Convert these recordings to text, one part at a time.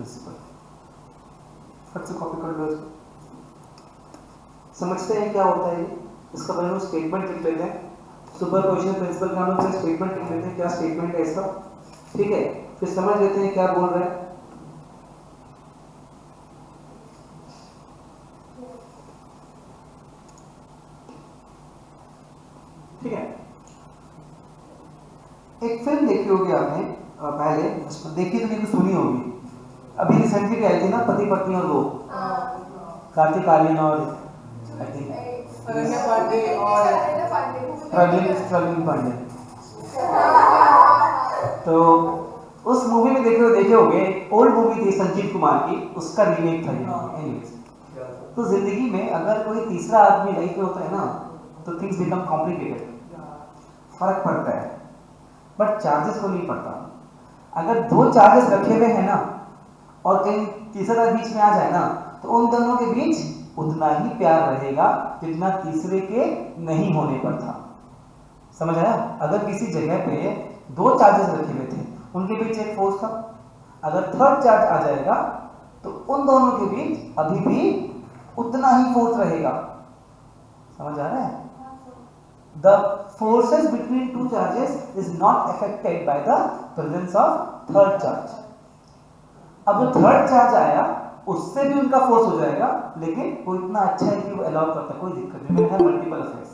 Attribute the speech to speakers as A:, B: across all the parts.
A: Principal. फट से copy कर लो इसको। समझते हैं क्या होता है ये? इसका पहले हम स्टेटमेंट लिख लेते हैं। सुपरपोजिशन प्रिंसिपल का हम लोग स्टेटमेंट लिख लेते हैं, क्या स्टेटमेंट है इसका, ठीक है। फिर समझ लेते हैं क्या बोल रहे हैं। ठीक है, एक फिल्म देखी होगी आपने पहले, देखी तो नहीं तो सुनी होगी, अभी रिसेंटली आई थी ना, पति पत्नी और वो, कार्तिक आर्यन और आई थिंक प्रवीण पांडे। तो उस मूवी में देखे होगे, ओल्ड मूवी थी संजीव कुमार की, उसका रीमेक था ये। तो जिंदगी में अगर कोई तीसरा आदमी लाइफ में होता है ना, तो थिंग्स बिकम कॉम्प्लिकेटेड, फर्क पड़ता है, बट चार्जेस को नहीं पड़ता। अगर दो चार्जेस रखे हुए हैं ना, और कहीं तीसरा बीच में आ जाए ना, तो उन दोनों के बीच उतना ही प्यार रहेगा जितना तीसरे के नहीं होने पर था। समझ आया? अगर किसी जगह पे दो चार्जेस रखे हुए थे, उनके बीच एक फोर्स था, अगर थर्ड चार्ज आ जाएगा तो उन दोनों के बीच अभी भी उतना ही फोर्स रहेगा। समझ आ रहा है? The forces between two charges is not affected by the presence of third charge. अब जो थर्ड चार्ज आया उससे भी उनका फोर्स हो जाएगा, लेकिन वो इतना अच्छा है कि वो अलाउ करता है, कोई दिक्कत नहीं। मैंने कहा मल्टीपल अफेयर्स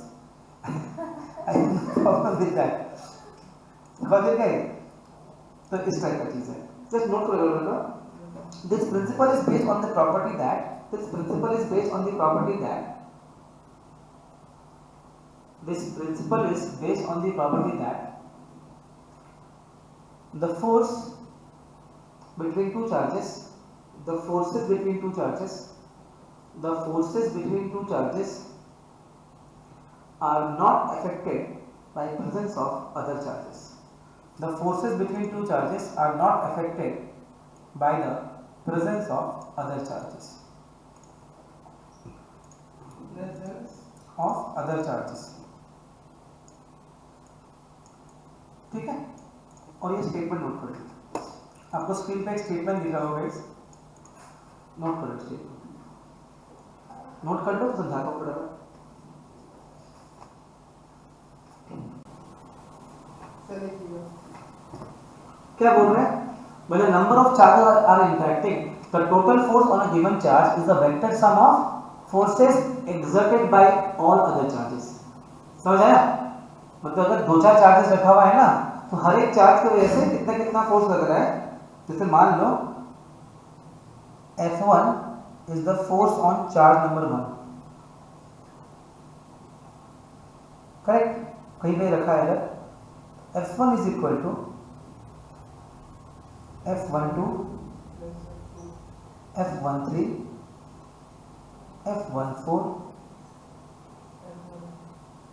A: प्रॉब्लम दिख रहा है, समझ गए? तो इस टाइप का चीज है, जस्ट नोट करो। This principle is based on the property that, this principle is based on the property that, this principle is based on the property that the force between two charges, the forces between two charges, the forces between two charges are not affected by presence of other charges. The forces between two charges are not affected by the presence of other charges. Of other charges. ठीक है, और ये statement note कर लो। आपको screen पे एक statement दिख रहा होगा, नोट करो स्टेटमेंट, नोट कर लो, समझा दो पड़ेगा। क्या बोल रहे हैं? When a number of charges are interacting, the total force on a given charge is the vector sum of forces exerted by all other charges. समझ आया? मतलब अगर दो चार चार्जेस रखा हुआ है ना, तो हर एक चार्ज की वजह से कितना कितना फोर्स लग रहा है। जैसे मान लो F1 is the force on charge number 1, correct? कहीं पे रखा है अगर F1 is equal to F12, F13, F14,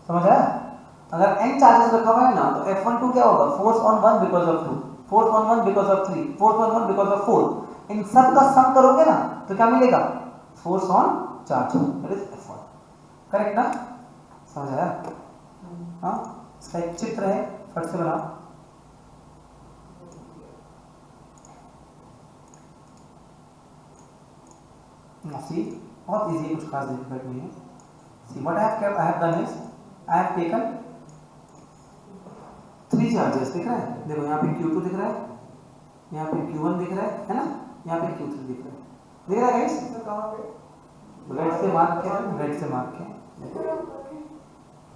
A: समझ आया? अगर n चार्जेस रखा हुआ है ना, तो F12 क्या होगा? Force on 1 because of 2, force on 1 because of 3, force on 1 because of 4। इन सब का सम करोगे ना, तो क्या मिलेगा? Force on charge, that is F1। Correct ना? समझ आया? हाँ, इसका एक चित्र है, फट से बनाओ। सी, बहुत इजी है, कुछ खास डिफिकल्ट नहीं है। See what I have done is I have taken 3 charges, दिख रहा है? देखो यहाँ पे Q2 दिख रहा है, यहाँ पे Q1 दिख रहा है ना, यहाँ पे Q3 दिख रहा है। दिख रहा है गाइस? रेड से मार्क किया, रेड से मार्क किया।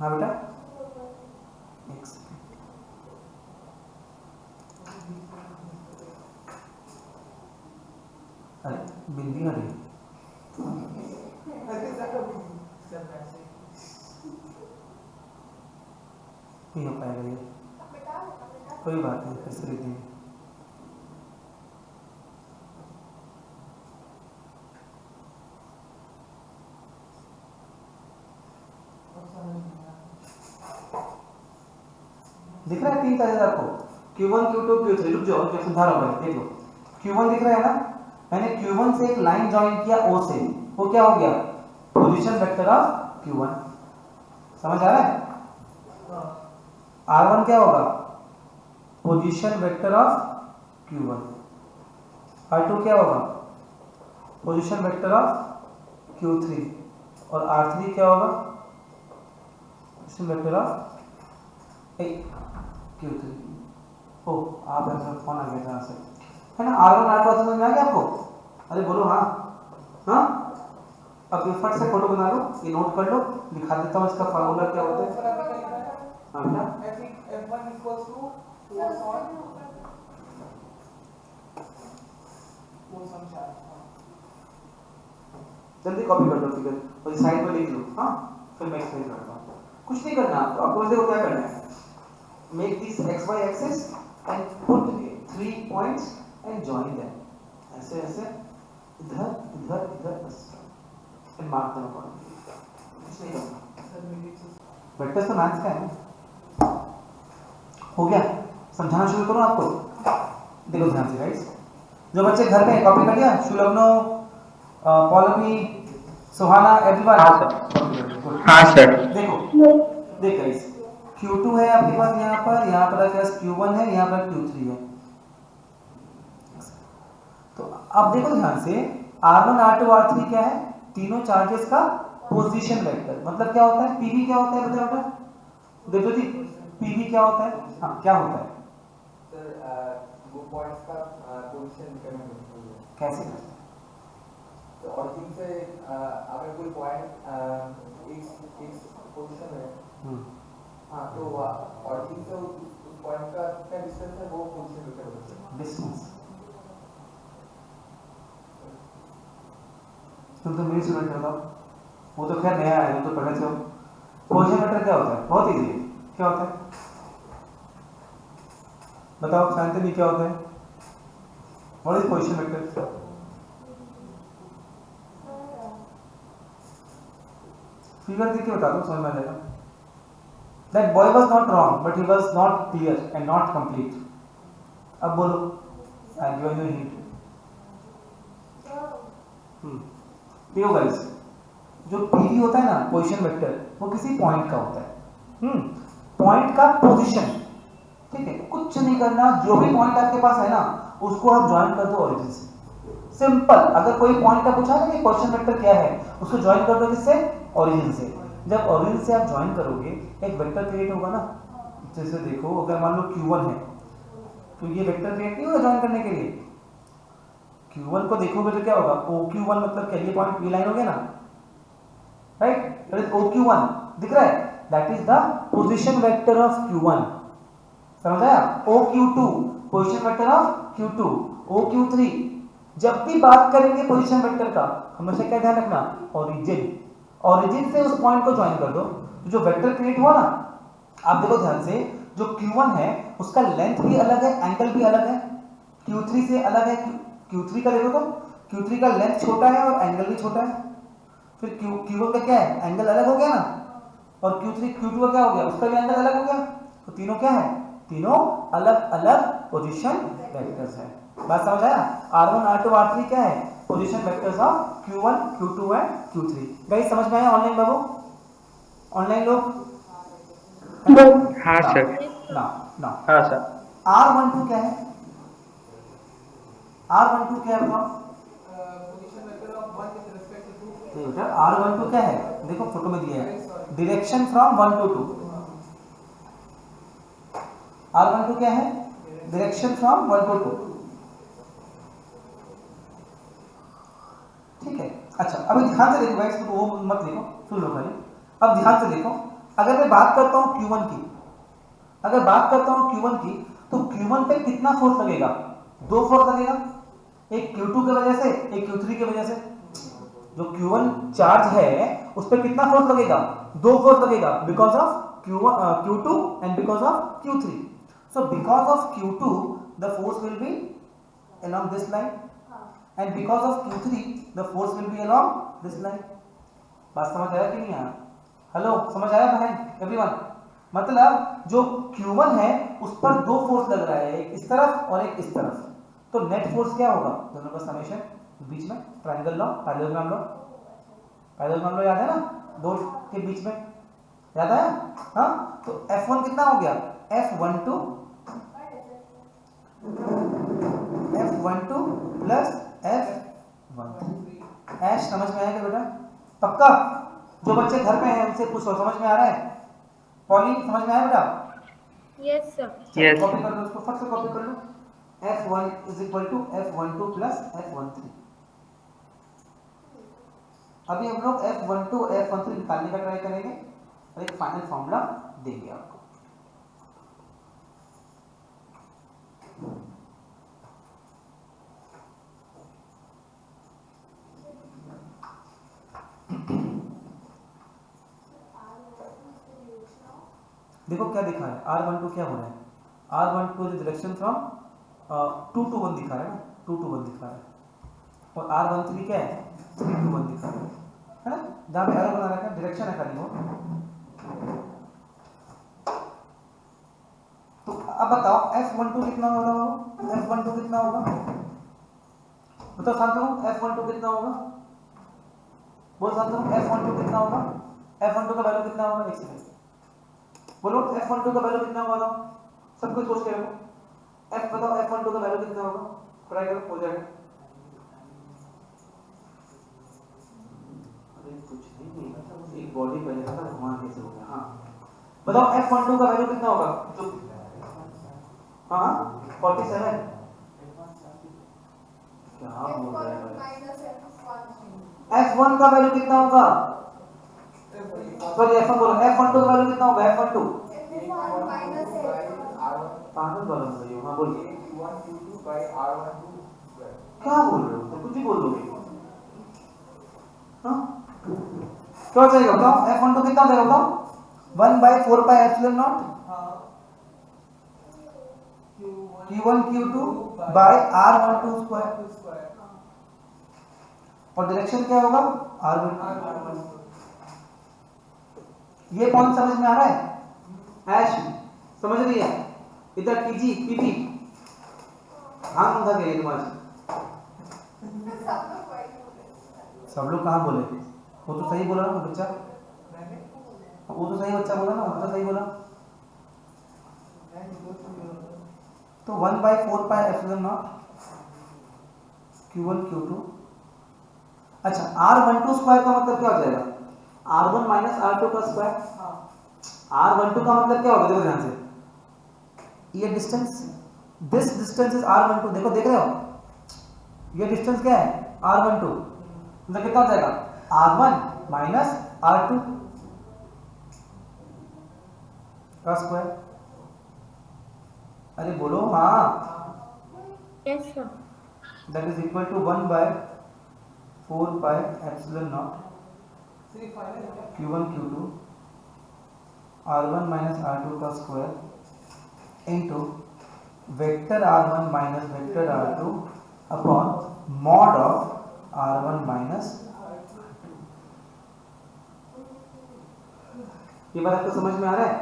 A: हाँ बेटा, एक सेकंड, अरे बिंदी हटी नहीं हो पाएगा ये, कोई बात नहीं, फिर से लिख देंगे। दिख रहा है 3 चार्जेस आपको? Q1, Q2, Q3। रुक जाओ, मैं समझा रहा हूँ, देख लो। Q1 दिख रहा है ना? मैंने Q1 से एक लाइन ज्वाइन किया O से, वो क्या हो गया? Position vector of Q1। समझ आ रहा है? R1 क्या होगा? Position vector of Q1। R2 क्या होगा, पोजीशन वेक्टर ऑफ Q3, और R3 क्या होगा, पोजीशन वेक्टर ऑफ Q3। ओ आप फोन आ गया से, है ना। R1 R2 समझ में आ गया आपको? अरे बोलो हाँ। हाँ, अब ये फट से फोटो बना लो, ये नोट कर लो, दिखा देता हूँ इसका फार्मूला क्या होता है। हाँ क्या,
B: F1 equals to force on charge।
A: जल्दी कॉपी कर लो फिगर और साइड में लिख लो। हाँ, फिर मैं एक्सप्लेन करता हूँ। कुछ नहीं करना आपको, आपको देखो क्या करना है, make this XY axis and put 3 points and join them, ऐसे ऐसे इधर इधर इधर, बस एंड मार्क देम अकॉर्डिंगली। कुछ नहीं करना, वेक्टर्स तो मैथ्स का है ना। हो गया, समझाना शुरू करो आपको। देखो ध्यान से गाइस, जो बच्चे घर में कॉपी कर लिया, शुलग्नो, पॉलमी, सुहाना, एवरीवन।
C: हाँ सर, हाँ सर।
A: देखो देख गाइस, Q2 है आपके पास यहाँ पर आपके पास Q1 है, यहाँ पर Q3 है। तो अब देखो ध्यान से, R1 R2 R3 क्या है, तीनों चार्जेस का पोजीशन वेक्टर। मतलब क्या होता है, PV क्या होता है बताओ बेटा, देखो जी PV क्या होता है। हाँ क्या होता है
B: सर, वो पॉइंट्स का पोजीशन डिटरमाइन करते हैं।
A: कैसे करते हैं?
B: तो ऑरिजिन से अगर कोई पॉइंट इस पोजीशन में, हाँ, तो ऑरिजिन से उस पॉइंट का कितना डिस्टेंस है वो पोजीशन डिटरमाइन करते हैं।
A: डिस्टेंस, तुम तो मेरी स्टूडेंट हो, वो तो खैर नया है, वो तो पहले से हो। पोजीशन वेक्टर क्या होता है, बहुत इजी है। क्या होता है बताओ, जानते भी क्या होता है, what is position vector? Figure देख के बता दो, समझ में आ जाएगा। That boy was not wrong, but he was not clear and not complete. अब बोलो, I'll give you a hint. देखो गाइस, जो PV होता है ना, पोजीशन वेक्टर, वो किसी पॉइंट का होता है। पॉइंट का पोजीशन, ठीक है, कुछ नहीं करना, जो भी पॉइंट आपके पास है ना, उसको आप ज्वाइन कर दो ओरिजिन से। सिंपल, अगर कोई पॉइंट का पूछा है कि पोजीशन वेक्टर क्या है, उसको ज्वाइन कर दो किससे, ओरिजिन से। जब ओरिजिन से आप ज्वाइन करोगे, एक वेक्टर क्रिएट होगा ना। जैसे देखो, अगर मान लो Q1 है, तो ये वेक्टर क्रिएट नहीं होगा ज्वाइन करने के लिए। Q1 को देखोगे तो क्या होगा, OQ1 मतलब क्या, ये पॉइंट P लाइन हो गया ना, राइट, दैट इज OQ1 दिख रहा है, that is the position vector of Q1। समझ आया? OQ2 position vector of Q2, OQ3। जब भी बात करेंगे पोजीशन वेक्टर का, हमेशा क्या ध्यान रखना, ओरिजिन, ओरिजिन से उस पॉइंट को ज्वाइन कर दो। तो जो वेक्टर क्रिएट हुआ ना, आप देखो ध्यान से, जो Q1 है उसका लेंथ भी अलग है, एंगल भी अलग है, Q3 से अलग है। Q3 का देखो तो Q3 का लेंथ छोटा है और एंगल भी छोटा है। फिर Q1 का क्या है, एंगल अलग हो गया ना, और Q2 का क्या हो गया, उसका भी एंगल अलग हो गया। तो तीनों क्या है, तीनों अलग अलग पोजीशन वेक्टर्स है। बात समझ आया? R1 R2 R3 क्या है, position vectors of Q1 Q2 and Q3। Guys समझ में आया? ऑनलाइन बाबू, ऑनलाइन लोग?
C: हाँ सर,
A: ना ना,
C: हाँ सर।
A: R12 क्या है, R12 क्या है बताओ?
B: Position vector of 1 with respect to 2।
A: नहीं बेटा, R12 क्या है, देखो फोटो में दिया है, डायरेक्शन फ्रॉम 1 to 2। R12 क्या है, डायरेक्शन फ्रॉम 1 to 2। ठीक है, अच्छा अभी ध्यान से देखो गाइस, तो वो मत लिखो, सुन लो खाली। अब ध्यान से देखो, अगर मैं बात करता हूं Q1 की, अगर बात करता हूं Q1 की, तो Q1 पे कितना फोर्स लगेगा, 2 फोर्स लगेगा, एक Q2 की वजह से, एक Q3 की वजह से। जो Q1 चार्ज है उस पर कितना फोर्स लगेगा, 2 फोर्स लगेगा, because of Q2 and because of Q3। So because of Q2 the force will be along this line and because of Q3 the force will be along this line। बात समझ आया कि नहीं आया? Hello, समझ आया बहन, एवरीवन? मतलब जो Q1 है उस पर 2 फोर्स लग रहा है, एक इस तरफ और एक इस तरफ। तो नेट फोर्स क्या होगा, दोनों का समेशन, बीच में triangle law, parallelogram law, parallelogram law याद है ना, दो के बीच में, याद आया? हाँ, तो F1 कितना हो गया, F12 F12 प्लस F13। ऐश समझ में आएगा बेटा? पक्का? जो बच्चे घर पे हैं उनसे पूछो, समझ में आ रहा है? पॉली समझ में आया बेटा?
D: Yes sir.
C: Yes.
A: कॉपी कर लो उसको, फट से कॉपी कर लो। F1 is equal to F12 plus F13। अभी हम लोग F12 F13 निकालने का ट्राई करेंगे और एक फाइनल फॉर्मूला देंगे आपको। देखो क्या दिखा है, R12 क्या हो रहा है? R12 is direction from 2 to 1 दिखा रहा है ना, 2 to 1 दिखा रहा है, और R13 क्या है? 3 to 1 दिखा रहा है ना? जहाँ पे एरो बना रखा है डायरेक्शन है खाली वो। तो अब बताओ F12 कितना होगा? F12 कितना होगा बताओ शांतनु, F12 कितना होगा? बोल शांतनु, F12 कितना होगा? F12 का वैल्यू कितना होगा? एक सेकंड बोलो, F12 का वैल्यू कितना होगा? सब कुछ सोच के रखो। F बताओ, F12 का वैल्यू कितना होगा? ट्राई करो, हो जाएगा। अरे कुछ नहीं, एक बॉडी पहले था घुमा कैसे हो गया? हाँ बताओ F12 का वैल्यू कितना होगा? जो हाँ 47 क्या बोल रहा है? F1 का वैल्यू कितना होगा? सॉरी F1 बोलो, F12 का वैल्यू कितना होगा? F12 पागल वाला सही हो। हाँ बोलिए, क्या बोल रहे हो? तो कुछ ही बोल दोगे। हाँ क्या हो जाएगा बताओ? F12 कितना हो जाएगा बताओ? 1/4 pi epsilon naught Q1 Q2 by R12 square, और डायरेक्शन क्या होगा? R12। ये कौन समझ में आ रहा है? ऐश समझ रही है? इधर टीजी पीपी हाँ उधर गए तुम्हारे। सब लोग कहाँ बोले? वो तो सही बोला ना बच्चा, वो तो सही बच्चा बोला ना, वो तो सही बोला। तो 1/4 pi epsilon naught Q1 Q2। अच्छा R12 स्क्वायर का मतलब क्या हो जाएगा? R1 माइनस R2 का स्क्वायर। R12 का मतलब क्या होगा? देखो ध्यान से, ये distance, this distance is R12। देखो देख रहे हो, ये डिस्टेंस क्या है? R12। मतलब कितना हो जाएगा? R1 माइनस R2 का स्क्वायर। अरे बोलो हाँ।
D: Yes sir.
A: That is equal to 1/4 pi epsilon naught Q1 Q2 R1 minus R2 का square into vector R1 minus vector R2 upon mod of R1 minus. ये बात आपको समझ में आ रहा है?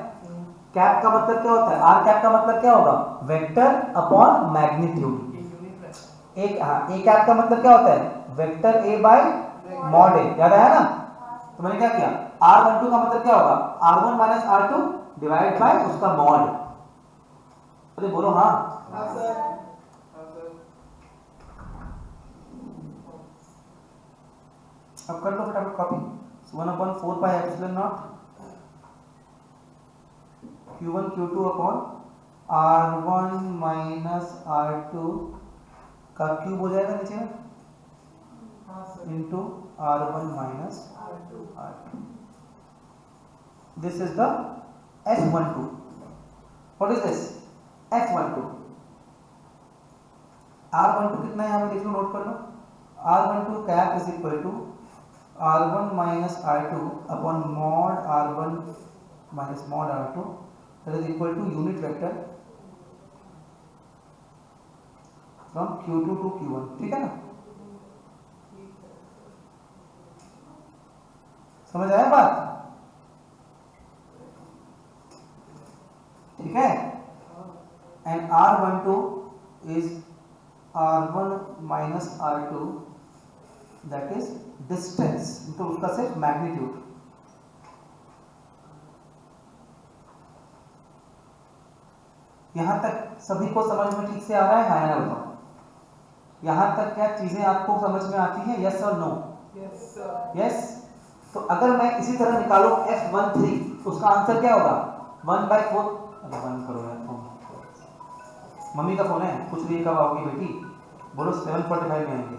A: कैप का मतलब क्या होता है? आर कैप का मतलब क्या होगा? Vector upon magnitude. एक हाँ, ए कैप का मतलब क्या होता है? वेक्टर ए बाय मॉड ए। याद आया ना? तो मैंने क्या किया? R12 का मतलब क्या होगा? R1 minus R2 divide by उसका मॉड। अरे बोलो हाँ। अब कर लो फटाफट copy. 1/4 pi epsilon naught Q1 Q2 upon R1 minus R2 का क्यूब हो जाएगा नीचे में into R1 minus R2। This is the F12। What is this? F12। R12 कितना है यहाँ पे देख लो, नोट कर लो। R12 cap is equal to R1 minus R2 upon mod R1 minus mod R2, that is equal to unit vector from Q2 to Q1। ठीक है ना? समझ आया बात? ठीक है। and R12 is R1 minus R2, that is distance, तो उसका सिर्फ मैग्नीट्यूड। यहां तक सभी को समझ में ठीक से आ रहा है? हाँ या ना बताओ? यहाँ तक क्या चीजें आपको समझ में आती हैं? यस और नो?
B: Yes sir.
A: यस। तो अगर मैं इसी तरह निकालूं F13, उसका आंसर क्या होगा? 1/4। अरे 1 करो यार, फोन मम्मी का फोन है, पूछ रही है कब आओगी बेटी, बोलो 7:45 में आएंगे।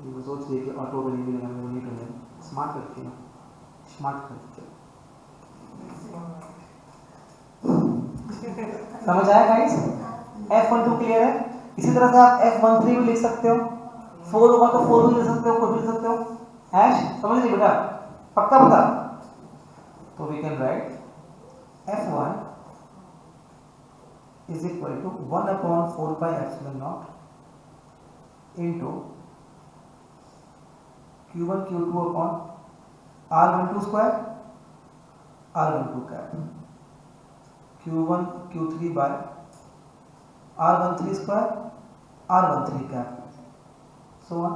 A: वो सोच रही है कि ऑटो में नहीं लगाने, वो नहीं करें, स्मार्ट करके ना, स्मार्ट करके। समझ आया गाइस? F12 क्लियर है? इसी तरह से आप F13 भी लिख सकते हो, 4 होगा तो 4 भी लिख सकते हो, कुछ भी लिख सकते हो। ऐश समझ ली बेटा? पक्का पक्का? तो we can write F1 is equal to 1/4 pi epsilon naught into Q1 Q2 upon R12 square R12 cap Q1 Q3 by R13 square R13 cap, so on.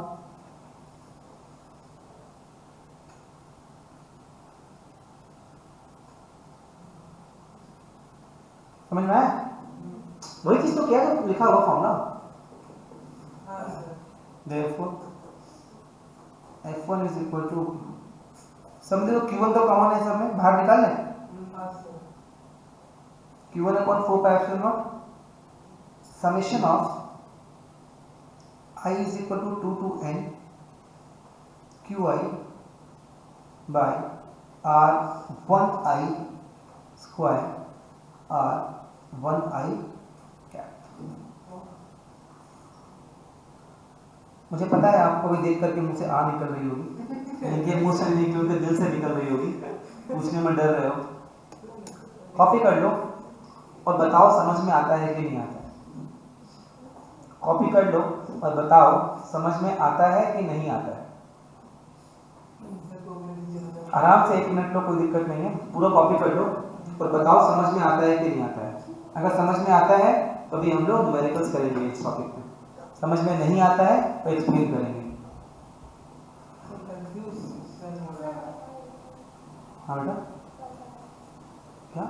A: समझ में आया? वही चीज तो क्या है, लिखा हुआ formula. Therefore F1 is equal to, समझो Q1 तो कॉमन है सब में, बाहर निकाल लें। Q1 upon 4 pi epsilon naught summation of I is equal to 2 to n Qi by R1I square R1I cap। मुझे पता है आपको भी देख करके मुंह से आ निकल रही होगी, इनके मुंह से नहीं निकल के दिल से निकल रही होगी, पूछने में डर रहे हो। कॉपी कर लो और बताओ समझ में आता है कि नहीं आता है। कॉपी कर लो और बताओ समझ में आता है कि नहीं आता है। आराम से 1 मिनट लो, कोई दिक्कत नहीं है, पूरा कॉपी कर लो और बताओ समझ में आता है कि नहीं आता है। अगर समझ में आता है तो अभी हम लोग न्यूमेरिकल्स करेंगे इस टॉपिक में, समझ में नहीं आता है तो एक्सप्लेन करेंगे। हाँ बेटा क्या?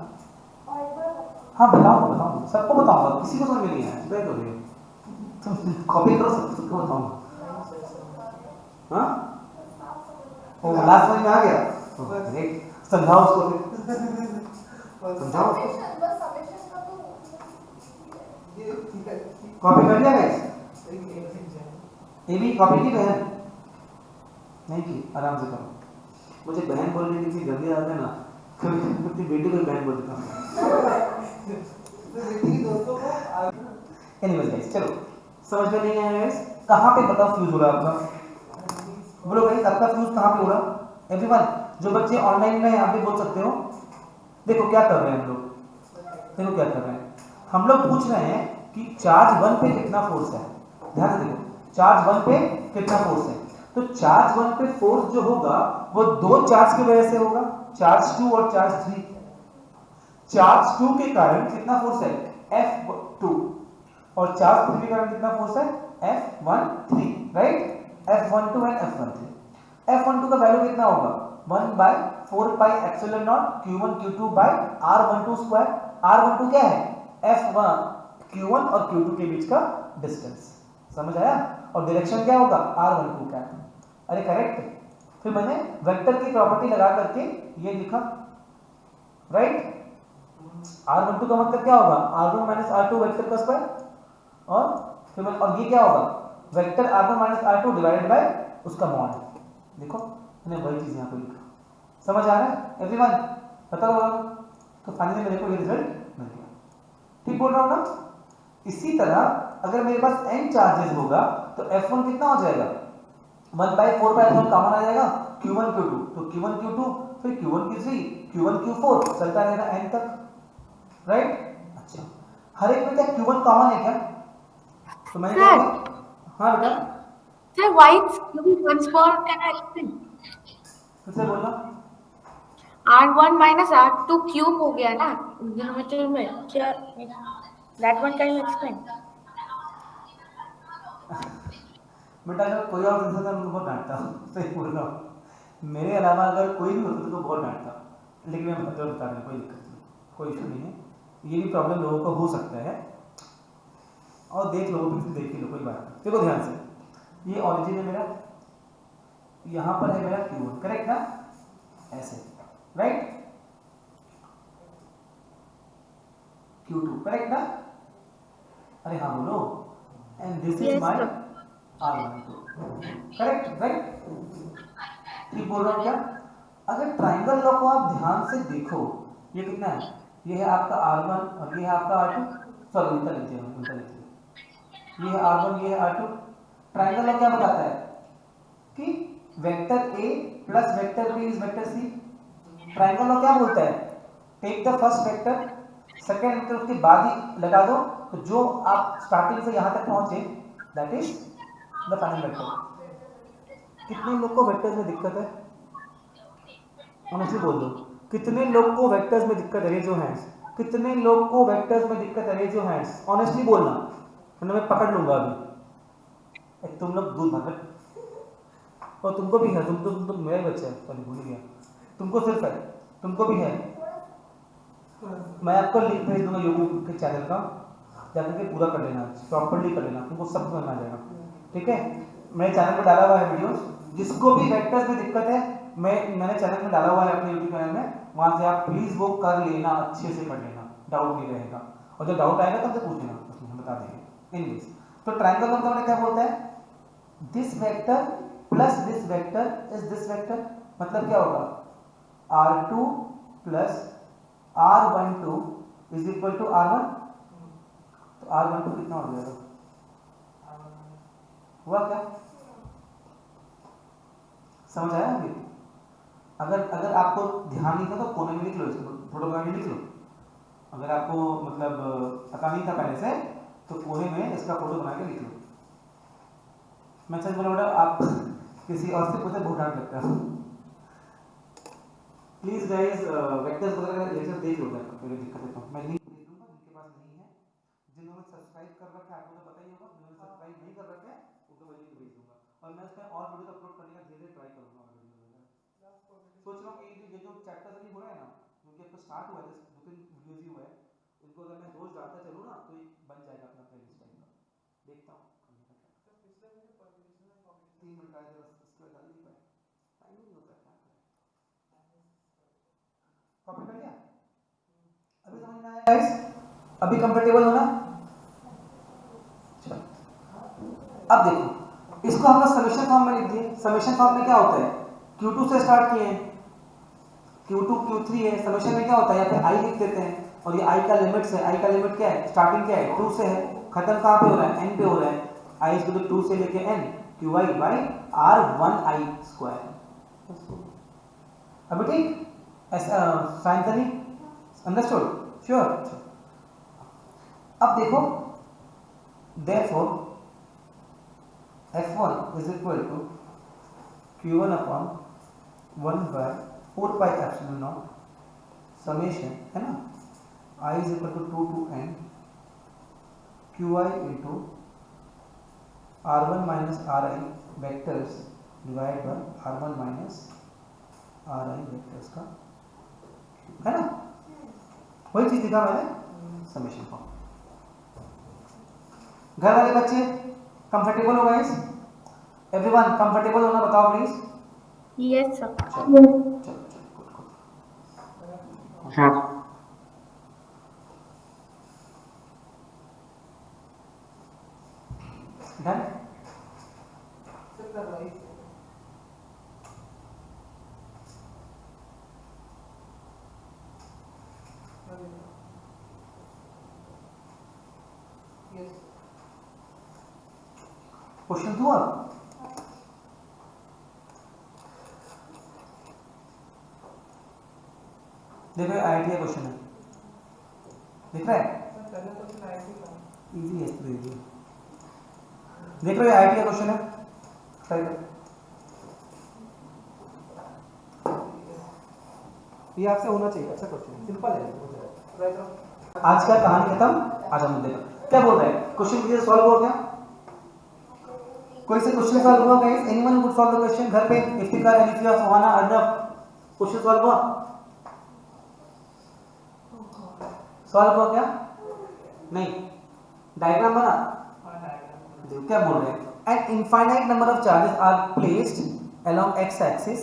A: हाँ बताओ बताओ, सबको बताऊंगा, किसी को समझ में नहीं आया बेट हो गई, तुम कॉपी करो, सबको बताऊंगा। हाँ ओ लास्ट समझ में आ गया, ग्रेट, समझाओ उसको फिर, समझाओ। कॉपी कर लिया गाइस? ये भी कॉपी की बहन नहीं की? आराम से करो, मुझे बहन बोलने की जल्दी आते ना, अपनी बेटी को बहन बोल देता हूँ। एनीवेज गाइस, चलो समझ में नहीं आया गाइस? कहाँ पे बताओ फ्यूज हो रहा है आपका? बोलो गाइस, आपका फ्यूज कहाँ पे हो रहा? एवरीवन, जो बच्चे ऑनलाइन में आप भी बोल सकते हो। देखो क्या कर रहे हैं हम लोग, देखो क्या कर रहे हैं हम लोग, पूछ रहे हैं कि चार्ज 1 पे कितना फोर्स है। ध्यान से देखो, चार्ज 1 पे कितना फोर्स है, तो चार्ज 1 पे फोर्स जो होगा वो 2 चार्ज की वजह से होगा, चार्ज 2 और चार्ज 3। चार्ज 2 के कारण कितना फोर्स है? F2, और चार्ज 3 के कारण कितना फोर्स है? F13, right? F12 and F13। F12 का वैल्यू कितना होगा? 1/4 pi epsilon naught Q1 Q2 by R12 square। R12 क्या है? F1 Q1 और Q2 के बीच का डिस्टेंस, समझ आया? और डायरेक्शन क्या होगा? R12 का। अरे करेक्ट, फिर मैंने वेक्टर की प्रॉपर्टी लगा करके ये लिखा, राइट? R12 का मतलब क्या होगा? R1 minus R2 वेक्टर का स्क्वायर, और फिर और ये क्या होगा? Vector R1 minus R2 divided by उसका मॉड। देखो मैंने वही चीज यहाँ पे लिखा, समझ आ रहा है एवरीवन? बताओ तो फाइनली मेरे को ये रिजल्ट मिल गया, ठीक बोल रहा हूँ ना? इसी तरह अगर मेरे पास n चार्जेस होगा तो F1 कितना हो जाएगा? 1/4 pi epsilon कॉमन आ जाएगा, Q1 Q2, तो Q1 Q2 फिर Q1 Q3 Q1 Q4 चलता रहेगा n तक, राइट? अच्छा, हर एक में क्या Q1 कॉमन है क्या? तो मैंने क्या किया? हाँ बेटा
D: Sir, why it's cube once more? Can I explain?
A: फिर से बोलना।
D: R1 minus R2 cube हो गया ना डिनोमिनेटर में, क्या that one can you explain?
A: बेटा अगर कोई और इंसान था उनको बहुत डांटता, सही बोल रहा हूँ, मेरे अलावा अगर कोई भी होता तो बहुत डांटता, लेकिन मैं बता रहा हूँ कोई दिक्कत नहीं, कोई इशू नहीं है, ये भी प्रॉब्लम लोगों को हो सकता है, और देख लो देख लो कोई बात नहीं। देखो ध्यान से, ये ऑरिजिन है मेरा, यहाँ पर है मेरा Q1, करेक्ट ना, ऐसे राइट, Q2 करेक्ट ना, अरे हाँ बोलो, and this is my R12 correct right, ठीक बोल रहा हूँ क्या? अगर ट्राइंगल लॉ को आप ध्यान से देखो, ये कितना है, ये है आपका R1 और ये है आपका R2, सॉरी उल्टा लिखिए, ये है R1 ये है R2। ट्राइंगल लॉ क्या बताता है कि vector A plus vector B is vector C। Triangle law क्या बोलता है, take the first vector, second vector उसके बाद ही लगा दो, तो जो आप स्टार्टिंग से यहाँ तक पहुंचे that is the final vector. कितने लोग को वेक्टर्स में दिक्कत है, ऑनेस्टली बोल दो, कितने लोग को वेक्टर्स में दिक्कत है, रेज योर हैंड्स, कितने लोग को वेक्टर्स में दिक्कत है, रेज योर हैंड्स, ऑनेस्टली बोलना, वरना मैं पकड़ लूंगा अभी। तुम लोग दूध भागत, और तुमको भी है, तुम मेरे बच्चे हैं, सॉरी भूल गया, तुमको सिर्फ है, तुमको भी है, मैं आपको लिंक भेज दूंगा यूट्यूब के चैनल का, जाकर के पूरा कर लेना, प्रॉपर्ली कर लेना, तुमको सब समझ आ जाएगा, ठीक है। मेरे चैनल पर डाला हुआ है वीडियोस, जिसको भी वेक्टर्स में दिक्कत है मैंने चैनल में डाला हुआ है अपने यूट्यूब चैनल में, वहां से आप प्लीज वो कर लेना, अच्छे से पढ़ लेना, डाउट नहीं रहेगा, और जब डाउट आएगा तब से पूछ लेना, उसमें हम बता देंगे। एनीवेज, तो ट्रायंगल का मतलब क्या बोलता है, this vector plus this vector is this vector, मतलब क्या होगा, R2 plus R12 is equal to R1, तो R12 कितना हो जाएगा, हुआ क्या, समझ आया अभी? अगर आपको ध्यान नहीं था तो कोने में लिख लो, इसको फोटो बना के लिख लो, अगर आपको मतलब पता नहीं था पहले से तो कोने में इसका फोटो बना के लिख लो। मैं सच बोला, आप किसी और से पूछे बहुत डांट लगता है। प्लीज गाइस वेक्टर्स वगैरह का लेक्चर देख लो, कोई दिक्कत है तो मैं लिंक भेज दूंगा, जिनके पास नहीं है, जिन्होंने सब्सक्राइब कर रखा है आपको तो पता ही होगा, जिन्होंने सब्सक्राइब नहीं कर रखा है उनको मैं लिंक भेज दूंगा, और मैं उसमें और वीडियो अपलोड करने का धीरे-धीरे ट्राई करूंगा। सोच रहा हूँ कि ये जो चैप्टर्स अभी हो रहा है ना, क्योंकि अब तो स्टार्ट हुआ है, दो तीन वीडियोस ही हुआ है, इनको अगर मैं रोज डालता चलूँ ना तो बन जाएगा अपना प्लेलिस्ट टाइप का, देखता हूँ पिछले वीडियो पर 3 मिनट का है, बस उसके बाद डाल नहीं पाए, टाइम नहीं होता क्या करें, कॉपी कर लिया, अभी समझ में आया गाइस, अभी कंफर्टेबल हो ना? चलो अब देखो, इसको हम लोग समेशन फॉर्म में लिख दिए। समेशन फॉर्म में क्या होता है, Q2 से स्टार्ट किए हैं, Q2 Q3 है, समेशन में क्या होता है, या फिर I लिख देते हैं, और ये I का लिमिट्स है, I का लिमिट क्या है, स्टार्टिंग क्या है 2 से है, खत्म कहाँ पे हो रहा है, n पे हो रहा है, I इज इक्वल टू 2 से लेके n qi by r1i square. अभी ठीक, ऐसा साइंसली अंडरस्टूड, श्योर। अब देखो, therefore f1 is equal to q1 upon 1 by 4 pi epsilon naught summation, है ना, I is equal to 2 to n qi into r1 minus ri vectors divided by r1 minus ri vectors का, है ना, वही चीज दिखा मैंने, समेशन फॉर्म। घर वाले बच्चे कंफर्टेबल हो गाइस, एवरीवन कंफर्टेबल होना बताओ प्लीज।
D: Yes sir.
A: चलो
C: हाँ
A: डन। क्वेश्चन हुआ, देखो आईटी क्वेश्चन है, दिख रहा है, इजी है, तो इजी देख रहे हो, आईटी क्वेश्चन है, ट्राई करो, ये आपसे होना चाहिए, अच्छा क्वेश्चन है, सिंपल है। आज का कहानी खत्म, आज हम देखो क्या बोल रहे हैं, क्वेश्चन कीजिए, सॉल्व हो गया, कोई से क्वेश्चन सॉल्व हुआ guys? Anyone could solve the question घर पे? इफ्तिकार, अलिफिया, सुहाना, अर्नब, क्वेश्चन सॉल्व हुआ? सॉल्व हुआ क्या? नहीं। डायग्राम बना? देखो क्या बोल रहे हैं, an infinite number of charges are placed along x axis,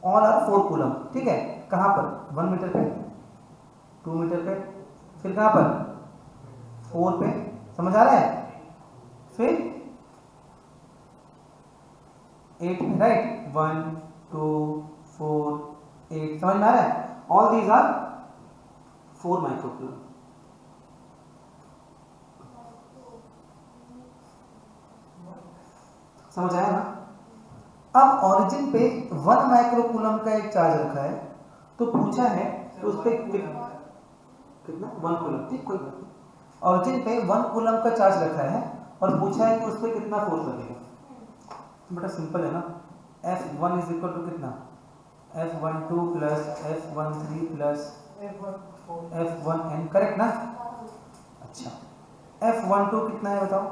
A: all are 4 coulomb. ठीक है, कहां पर? 1 मीटर पे, 2 मीटर पे, फिर कहां पर? 4 पे। समझ आ रहा है? फिर 8 पे, राइट? 1 2 4 8, समझ में आ रहा है? All these are 4 microcoulomb. समझ आया ना? अब ओरिजिन पे 1 माइक्रोकूलम का एक चार्ज रखा है, तो पूछा है तो उस पे कितना? 1 कूलम। ठीक, कोई बात नहीं। ओरिजिन पे 1 कूलम का चार्ज रखा है और पूछा है कि उस पे कितना फोर्स लगेगा। तो बेटा सिंपल है ना, F1 इज इक्वल टू कितना? F12 plus F13 plus F1n, correct ना? अच्छा, F12 कितना है बताओ?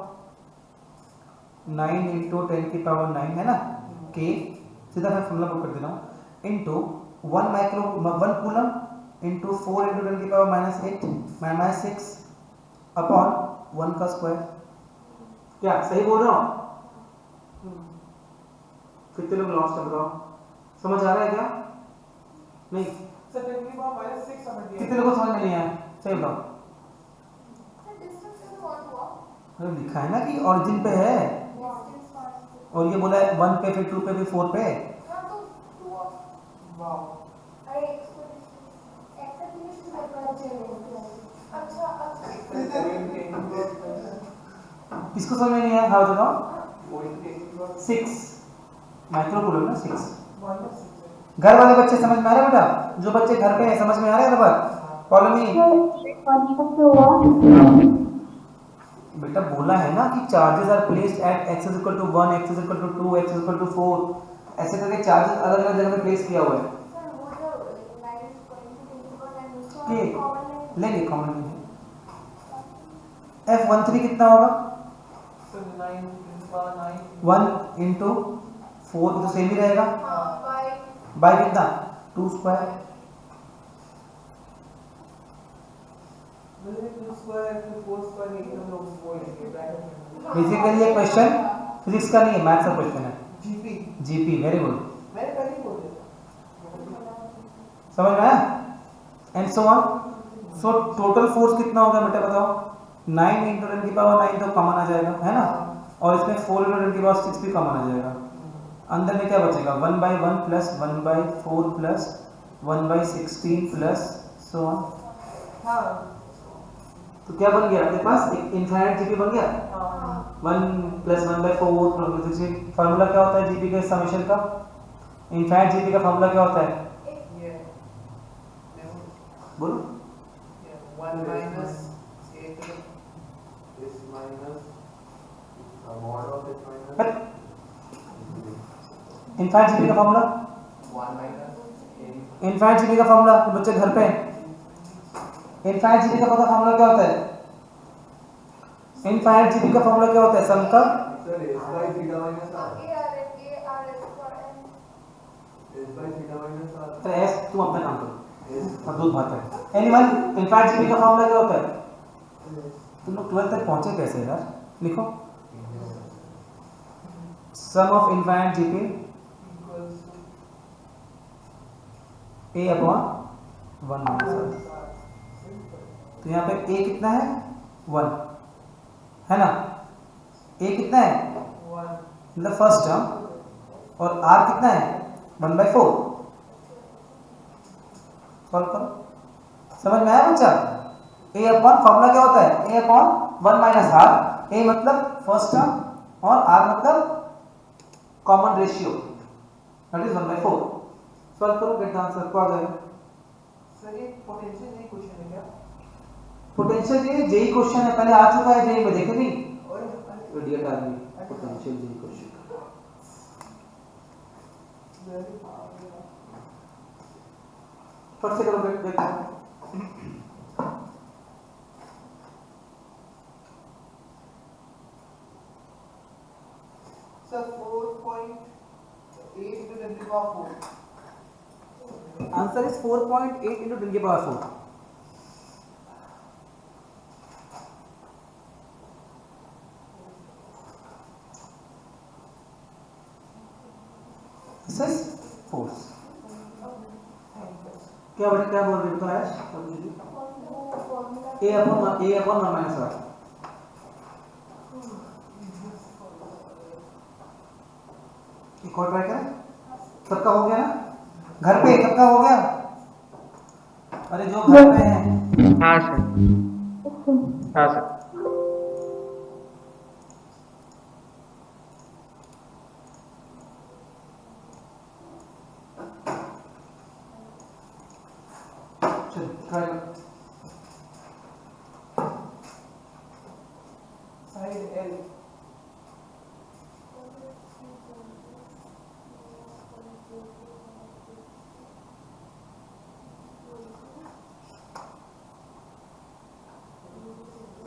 A: 9 इंटू 10 की पावर 9 है ना, K, सीधा मैं फॉर्मूला पुट कर दे रहा हूँ, इंटू 1 कूलम इंटू 4 इंटू 10 की पावर माइनस 6 अपॉन 1 का स्क्वायर। क्या सही बोल रहा हूँ? कितने लोग लॉस्ट है बताओ? समझ आ रहा है क्या? नहीं
B: सर 10 की पावर -6 समझ लिया।
A: कितने लोगों को समझ में नहीं आया? सही बताओ। अरे लिखा है ना कि ओरिजिन पे है, और ये बोला है 1 पे, फिर 2 पे, फिर 4 पे। किसको समझ में नहीं आया? हाँ बताओ। 6 माइक्रोकूलम ना, 6। घर वाले बच्चे समझ में आ रहा है बेटा? जो बच्चे घर पे हैं समझ में आ रहा है? बात कॉलोनी बेटा बोला है ना कि charges are placed at x is equal to 1, x is equal to 2, x is equal to 4, ऐसे करके चार्जेस अलग अलग जगह पे प्लेस किया हुआ है। लेंगे कॉमन लेंगे। F13 कितना होगा? 1 इंटू 4, तो सेम ही रहेगा, बाय कितना? 2 स्क्वायर। बेसिकली ये क्वेश्चन फिजिक्स का नहीं है, मैथ्स का क्वेश्चन है। GP, very good. समझ में आया? And so on. So total force कितना होगा बेटा बताओ? 9 इंटू 10 की पावर 9 तो कॉमन आ जाएगा, है ना? और इसमें 4 इंटू 10 की पावर 6 भी कॉमन आ जाएगा। अंदर में क्या बचेगा? 1/1 plus 1/4 plus 1/16 plus so on. तो क्या बन गया आपके पास? एक इनफाइनाइट जीपी बन गया। 1 प्लस 1/4 प्लस 16। फार्मूला क्या होता है जीपी के समेशन का? इनफाइनाइट जीपी का फार्मूला क्या होता है? बोलो।
B: 1 minus a is minus mod of it minus
A: infinite GP का formula?
B: 1 minus a।
A: Infinite GP का फार्मूला बच्चे घर पे? इनफाइनाइट जीपी का पता फार्मूला क्या होता है? इनफाइनाइट जीपी का फार्मूला क्या होता है? सम का
B: sir s by theta minus r। s by theta minus r।
A: तो एस तुम अपना काम करो, अब दूध भात है। एनीवन, इनफाइनाइट जीपी का फार्मूला क्या होता है? तुम लोग 12th तक पहुंचे कैसे यार? लिखो, sum of infinite GP a upon 1 minus r। तो यहाँ पे a कितना है? 1 है ना? a कितना है?
B: 1
A: मतलब फर्स्ट टर्म, और r कितना है? 1/4। सॉल्व करो। समझ में आया बच्चा? a अपॉन फॉर्मूला क्या होता है? a upon 1 minus r। a मतलब फर्स्ट टर्म और r मतलब common ratio, that is 1/4। Solve करो, गेट द आंसर, को आ जाएगा।
B: सर ये पोटेंशियल नहीं क्वेश्चन है क्या?
A: पोटेंशियल ये जेई क्वेश्चन है, पहले आ चुका है जेई में, देखे नहीं?
B: और
A: इडियट आदमी, पोटेंशियल जेई क्वेश्चन। फट से करो, देखो।
B: Sir power 4.
A: Answer is 4.8 into 10 की पावर 4. This is force. क्या बोल रहे हो तो ऐश ए अपॉन माइनस आर. एक और ट्राई करें. सबका हो गया ना? घर पे सबका हो गया? अरे जो घर पे है.
C: हाँ सर. हाँ सर.
A: चलो ट्राई करो.
B: साइड एल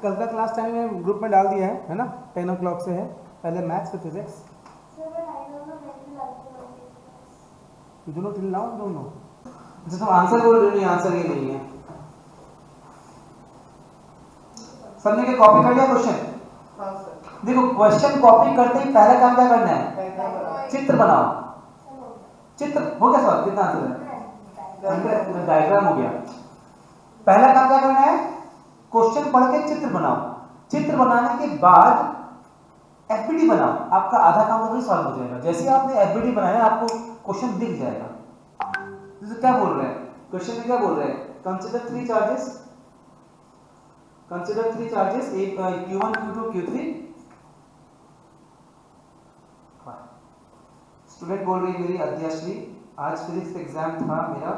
A: कल का क्लास टाइम में ग्रुप में डाल दिया है ना? 10 o'clock से है. पहले मैथ्स फिर physics. You don't know till now. Don't know. अच्छा तुम आंसर बोल रहे हो. आंसर ये नहीं है. सबने क्या कॉपी कर लिया क्वेश्चन?
B: हाँ सर.
A: देखो क्वेश्चन कॉपी करते ही पहला काम क्या करना है? चित्र बनाओ. चित्र हो गया सवाल. कितना आंसर है? डायग्राम हो गया. पहला काम क्या करना है? क्वेश्चन पढ़ के चित्र बनाओ. चित्र बनाने के बाद एफबीडी बनाओ. आपका आधा काम तो वही सॉल्व हो जाएगा. जैसे आपने एफबीडी बनाया आपको क्वेश्चन दिख जाएगा. जैसे क्या बोल रहे हैं क्वेश्चन में? क्या बोल रहे हैं? Consider three charges. Consider three charges Q1 Q2 Q3. Student बोल रही है मेरी अध्यक्षी आज फिजिक्स एग्जाम था मेरा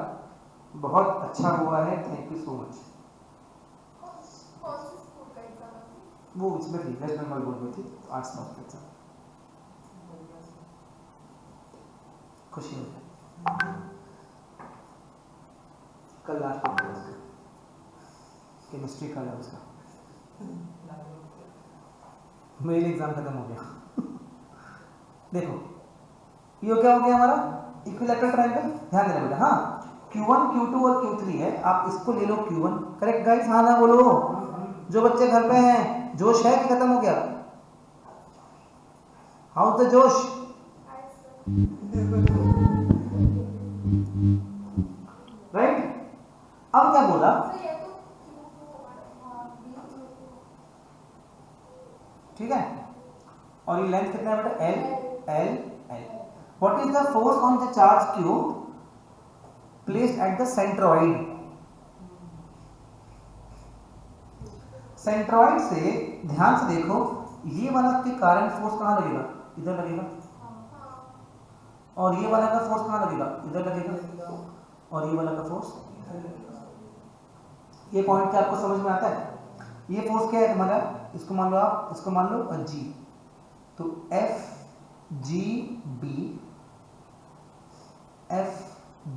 A: बहुत अच्छा हुआ है. Thank you so much. वो उसमें थी वेस्ट बंगाल बोर्ड में थी. आर्ट्स पास में था. खुशी हो जाए. कल लास्ट पेपर है उसका. केमिस्ट्री का है उसका. मेल एग्जाम खत्म हो गया. देखो ये क्या हो गया हमारा इक्विलैटरल ट्रायंगल. ध्यान देना बेटा. हाँ Q1 Q2 और Q3 है. आप इसको ले लो Q1. Correct guys? हाँ ना बोलो जो बच्चे घर पे हैं. जोश है कि खत्म हो गया? हाउ द जोश? राइट. अब क्या बोला? ठीक है. और ये लेंथ कितना है बेटा? L L L. What is the force on the charge Q placed at the centroid? Centroid से ध्यान से देखो. ये वाला के कारण फोर्स कहां लगेगा? इधर लगेगा. और ये वाला का फोर्स कहां लगेगा? इधर लगेगा. और ये वाला का फोर्स. ये पॉइंट क्या आपको समझ में आता है? ये फोर्स क्या है तुम्हारा? इसको मान लो आप. इसको मान लो G. तो F G B F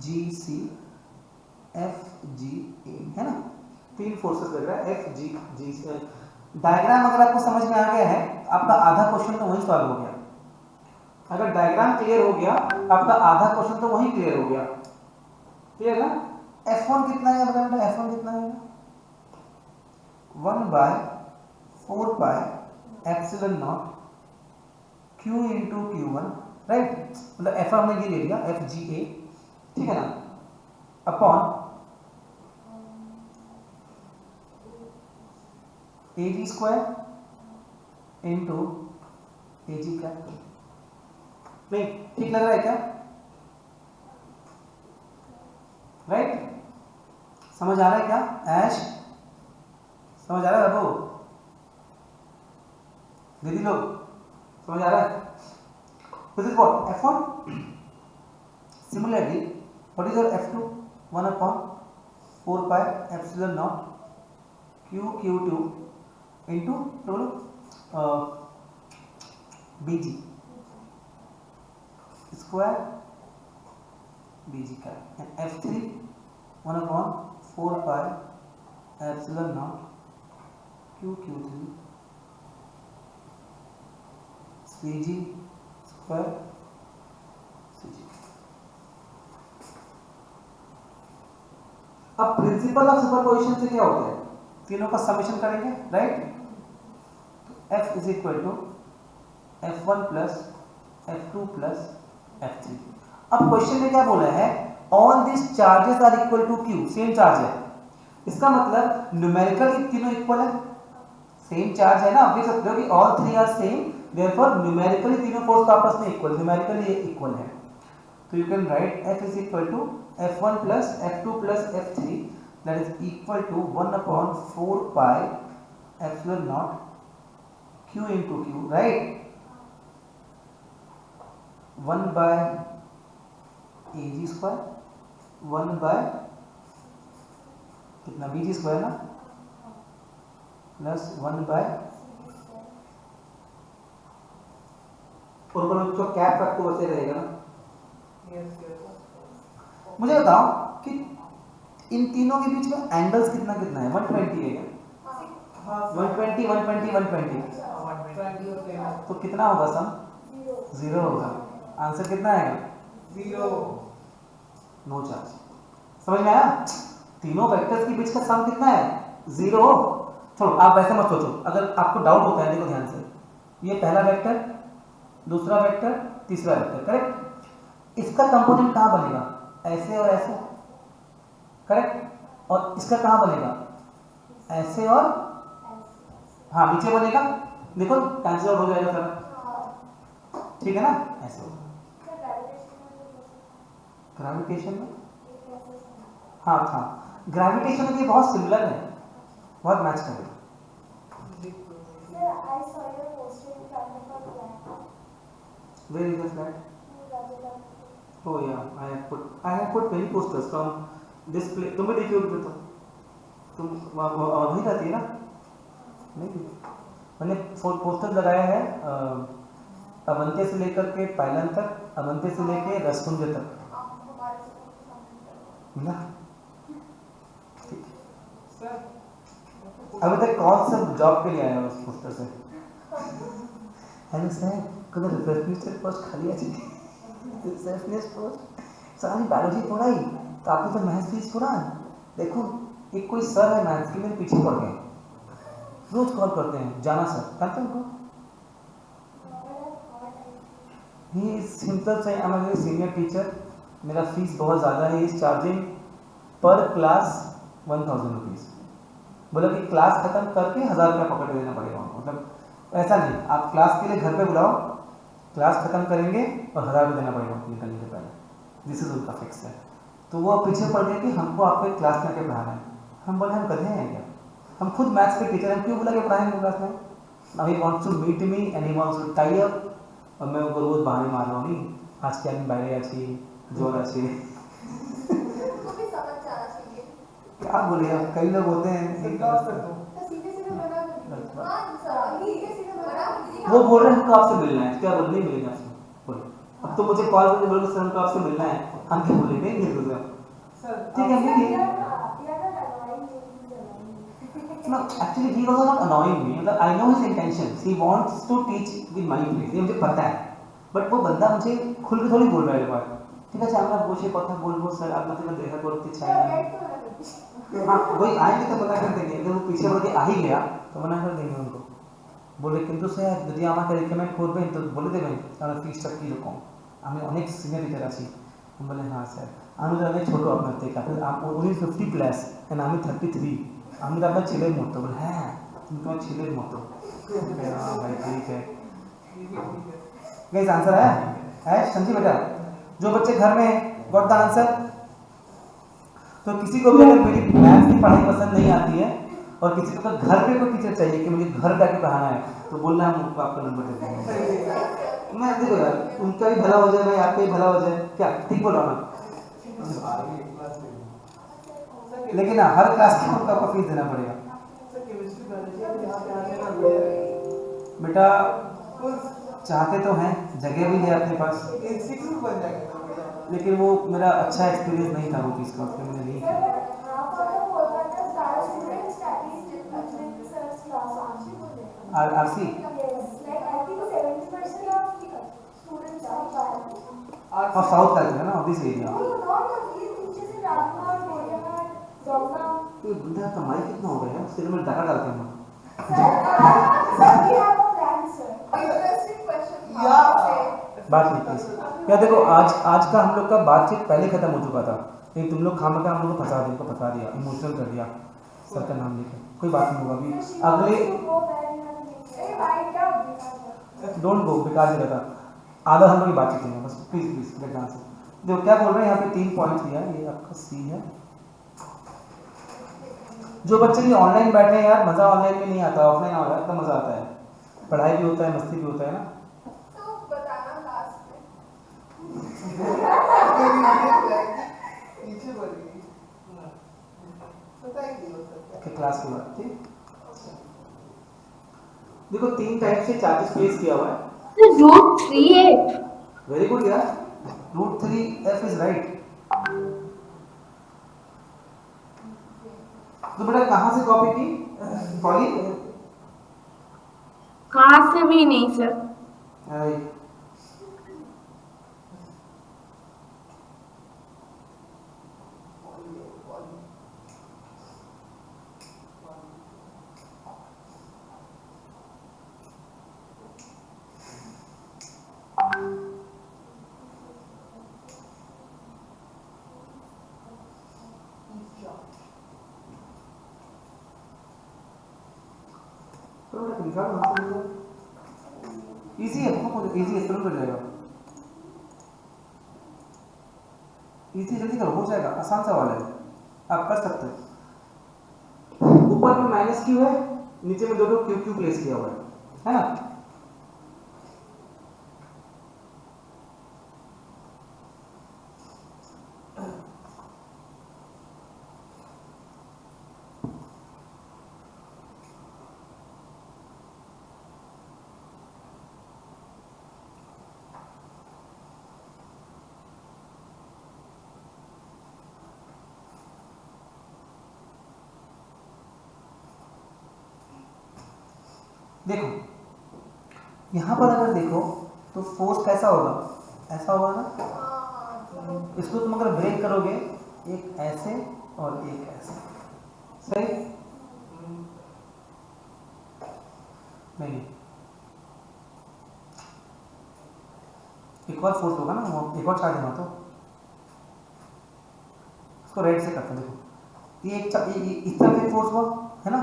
A: G C F G A है ना? तीन फोर्सेस लग रहा है. F G G. डायग्राम अगर आपको समझ में आ गया है आपका आधा क्वेश्चन तो वही सॉल्व हो गया. अगर डायग्राम क्लियर हो गया आपका आधा क्वेश्चन तो वही क्लियर हो गया. क्लियर ना? F1 कितना है बताओ. F1 कितना है? 1/4 pi epsilon naught Q into Q1. Right. मतलब F हमने ये ले लिया FGA. ठीक है ना? Upon AG square into AG क्या? नहीं ठीक लग रहा है क्या? राइट. समझ आ रहा है क्या ऐश? समझ आ रहा है बाबू? दीदी लोग समझ आ रहा है? This is what F1. Similarly, what is your F2? 1/4 pi epsilon naught Q2 into BG square BG का. and F3 1/4 pi epsilon naught Q3 CG square CG. अब प्रिंसिपल ऑफ सुपरपोजिशन से क्या होता है, तीनों का समेशन करेंगे, right. F is equal to F1 plus F2 plus F3। अब क्वेश्चन में क्या बोला है, all this charges are equal to Q, same charge है। इसका मतलब न्यूमेरिकली तीनों इक्वल है, सेम चार्ज है ना। आप देख सकते हो कि all three are same, therefore numerically तीनों फोर्स आपस में इक्वल, न्यूमेरिकली ये इक्वल है। तो you can write F is equal to F1 plus F2 plus F3 that is equal to 1/4 pi epsilon naught Q into Q, right? 1 by AG square 1 by कितना BG square ना plus 1 by और उसका cap तक तो बचे रहेगा ना। मुझे बताओ कि इन तीनों के बीच में एंगल्स कितना कितना है, 120 है क्या? 120 120 120 तो कितना होगा सम? 0 होगा। आंसर कितना आएगा?
B: 0।
A: No charge. समझ में आया? तीनों वेक्टर्स के बीच का सम कितना है? 0। चलो आप ऐसे मत सोचो, अगर आपको डाउट होता है देखो ध्यान से, ये पहला वेक्टर, दूसरा वेक्टर, तीसरा वेक्टर, करेक्ट। इसका कंपोनेंट कहाँ बनेगा? ऐसे और ऐसे, करेक्ट। और इसका कहाँ बनेगा? ऐसे और हाँ नीचे बनेगा, देखो कैंसिल आउट हो जाएगा सारा, ठीक है ना। ऐसे ग्रेविटेशन में हाँ था, ग्रेविटेशन में ये बहुत सिमिलर है, बहुत मैच करेगा। Where is the flat? Oh yeah, I have put many posters from this place. तुम भी देखिए उधर, तो तुम वहीं रहती है ना? नहीं, मैंने पोस्टर लगाया है अवंते से लेकर के पायलन तक, अवंते से लेके रसकुंज तक मिला। अभी तक कौन सा जॉब के लिए आया उस पोस्टर से? हेलो सर, कदर रिसेप्शनिस्ट पोस्ट खाली है जी, रिसेप्शनिस्ट पोस्ट सारी बायोलॉजी पढ़ाई तो आपको तो मैथ्स फीस पूरा। देखो एक कोई सर है मैथ्स के, मेरे पीछे पड़ गए, रोज कॉल करते हैं, जाना सर, जानते हैं उनको? ही इज हिमसेल्फ से I am a very senior teacher, मेरा फीस बहुत ज़्यादा है, इज चार्जिंग पर क्लास 1000 रुपीज़। बोला कि क्लास खत्म करके 1000 रुपया पकड़ देना पड़ेगा उनको, मतलब ऐसा नहीं, आप क्लास के लिए घर पे बुलाओ, क्लास खत्म करेंगे और 1000 रुपये देना पड़ेगा उनको निकलने के पहले, दिस इज उनका फिक्स है। तो वो पीछे पड़ गए कि हमको आपको क्लास में आके पढ़ाना है। हम बोले हम गधे हैं क्या, हम खुद मैथ्स के टीचर हैं, क्यों बुला के पढ़ाएंगे क्लास में? Now he wants to meet me and he wants to tie up, और मैं उनको रोज बहाने मार रहा हूँ, नहीं आज क्या दिन বাইরে আছি जोर আছে क्या बोले अब, कई लोग होते हैं वो बोल रहे हैं हमको आपसे मिलना है, क्या बोल नहीं मिलेगा आपसे, बोलो अब तो मुझे कॉल करके बोलो सर हमको आपसे मिलना है, हम क्या बोले नहीं मिल रहे ठीक है मिलिए। No, actually he was not annoying me, मतलब I know his intentions, he wants to teach with money please, ये मुझे पता है, बट वो बंदा मुझे खुल के थोड़ी बोल रहा है बात, ঠিক আছে আমরা বসে কথা বলবো স্যার আপনার সাথে দেখা করতে চাই ना, हाँ वही आएंगे तो मना कर देंगे, अगर वो पीछे बढ़ के आ ही गया तो मना कर देंगे उनको, बोले কিন্তু স্যার যদি আমাকে রিকমেন্ড করবেন তো বলে দেবেন আমার ফিসটা কি রকম, আমি অনেক সিনিয়র টিচার আছি। আমি বলে হ্যাঁ স্যার, আমি তো অনেক ছোট আপনার থেকে, উনি 50 প্লাস এন্ড আমি 33, আমি তো আপনার ছেলের মতো। বলে হ্যাঁ তুমি তোমার ছেলের মতো। हाँ भाई ठीक है। गाइस आंसर है समझी बेटा, जो बच्चे घर में गॉट द आंसर। तो किसी को भी अगर मेरी मैथ्स की पढ़ाई पसंद नहीं आती है और किसी को घर पे कोई टीचर चाहिए कि मुझे घर जाके पढ़ाना है तो बोलना है, हम उनको आपका नंबर दे देंगे। मैं देखो यार उनका भी भला हो जाए भाई, आपका भी भला हो जाए, क्या ठीक बोल रहा हूँ? लेकिन हर क्लास के उनका आपको फीस देना पड़ेगा बेटा। चाहते तो हैं, जगह भी है अपने पास, लेकिन वो मेरा अच्छा एक्सपीरियंस नहीं था वो चीज़ का, उसमें मैंने नहीं किया। आरसी और साउथ का है ना ऑब्वियस एरिया। तो बंदा कमाई कितना हो गया यार, सिर में डगा डालते हैं बात नहीं। या देखो आज का हम लोग का बातचीत पहले खत्म हो चुका था, लेकिन तुम लोग खामखा हम लोग को फंसा दिया, इमोशनल कर दिया सर का नाम लेके। कोई बात नहीं होगा, अभी अगले डोंट गो बेकार से रहता, आधा हम लोग की बातचीत है बस। Please let answer. देखो क्या बोल रहे हैं यहाँ पे, 3 पॉइंट दिया, ये आपका सी है। जो बच्चे भी ऑनलाइन बैठे हैं यार, मजा ऑनलाइन में नहीं आता, ऑफलाइन आ रहा है तो मजा आता है, पढ़ाई भी होता है, मस्ती भी होता है ना।
B: तो बताना लास्ट में पीछे बोलिए
A: कि क्लास के बाद ठीक। देखो 3 टाइप से चार्जेस प्लेस किया हुआ है।
D: √3f।
A: वेरी गुड यार, √3f इज राइट। तो बेटा कहाँ से कॉपी की कॉली?
D: कहाँ से भी नहीं सर।
A: इजी है, बहुत इजी है, तुरंत हो जाएगा। इजी, जल्दी करो, हो जाएगा, आसान सवाल है, आप कर सकते हो। ऊपर में माइनस क्यू है, नीचे में दो क्यू प्लेस किया हुआ है ना। देखो यहाँ पर अगर देखो तो फोर्स कैसा होगा, ऐसा होगा ना। इसको तुम अगर ब्रेक करोगे, एक ऐसे और एक ऐसे, सही नहीं। एक और फोर्स होगा ना, वो एक और चार्ज है, तो इसको राइट से करते हैं। देखो ये इस तरफ एक फोर्स हुआ है ना,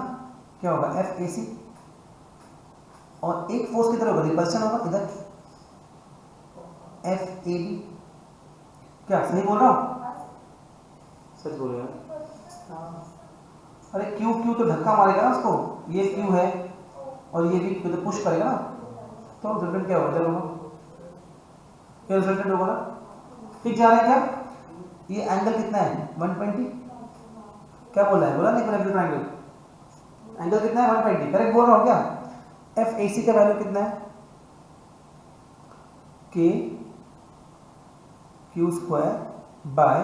A: क्या होगा FAC, और एक फोर्स की तरफ होगा, रिपल्शन होगा इधर FAB। क्या सही बोल रहा हूँ? सच बोल रहे हैं। अरे क्यू तो धक्का मारेगा ना उसको, ये क्यू है और ये भी क्यू तो पुश करेगा ना, तो रिजल्टेंट क्या होगा, क्या रिजल्टेंट होगा ना। ठीक जा रहा है क्या? ये एंगल कितना है 120, क्या बोला है, बोला नहीं करेक्ट ट्रायंगल, एंगल कितना है 120, करेक्ट बोल रहा हूँ क्या? FAC का वैल्यू कितना है, KQ² बाय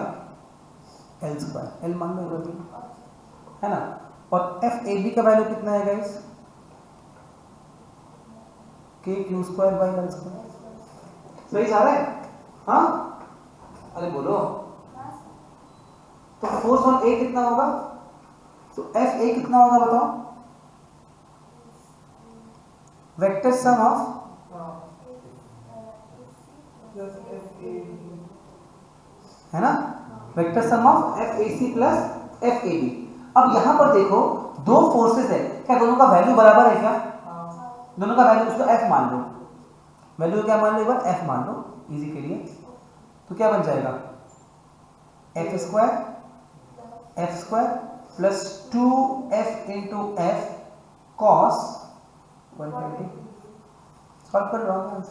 A: L², L मान लो है ना। और FAB का वैल्यू कितना है गाइस, KQ² बाय L²। सही जा रहा है? हाँ अरे बोलो। तो फोर्स ऑन A कितना होगा, तो FA कितना होगा बताओ, वेक्टर सम ऑफ है ना, vector sum of FAC plus FAB। अब यहां पर देखो दो फोर्सेस है, क्या दोनों का वैल्यू बराबर है क्या? दोनों का वैल्यू, उसको F मान लो, वैल्यू क्या मान लो, एक बार F मान लो इजी के लिए। तो क्या बन जाएगा, F² plus 2F into F cos 120। Solve कर लो आंसर।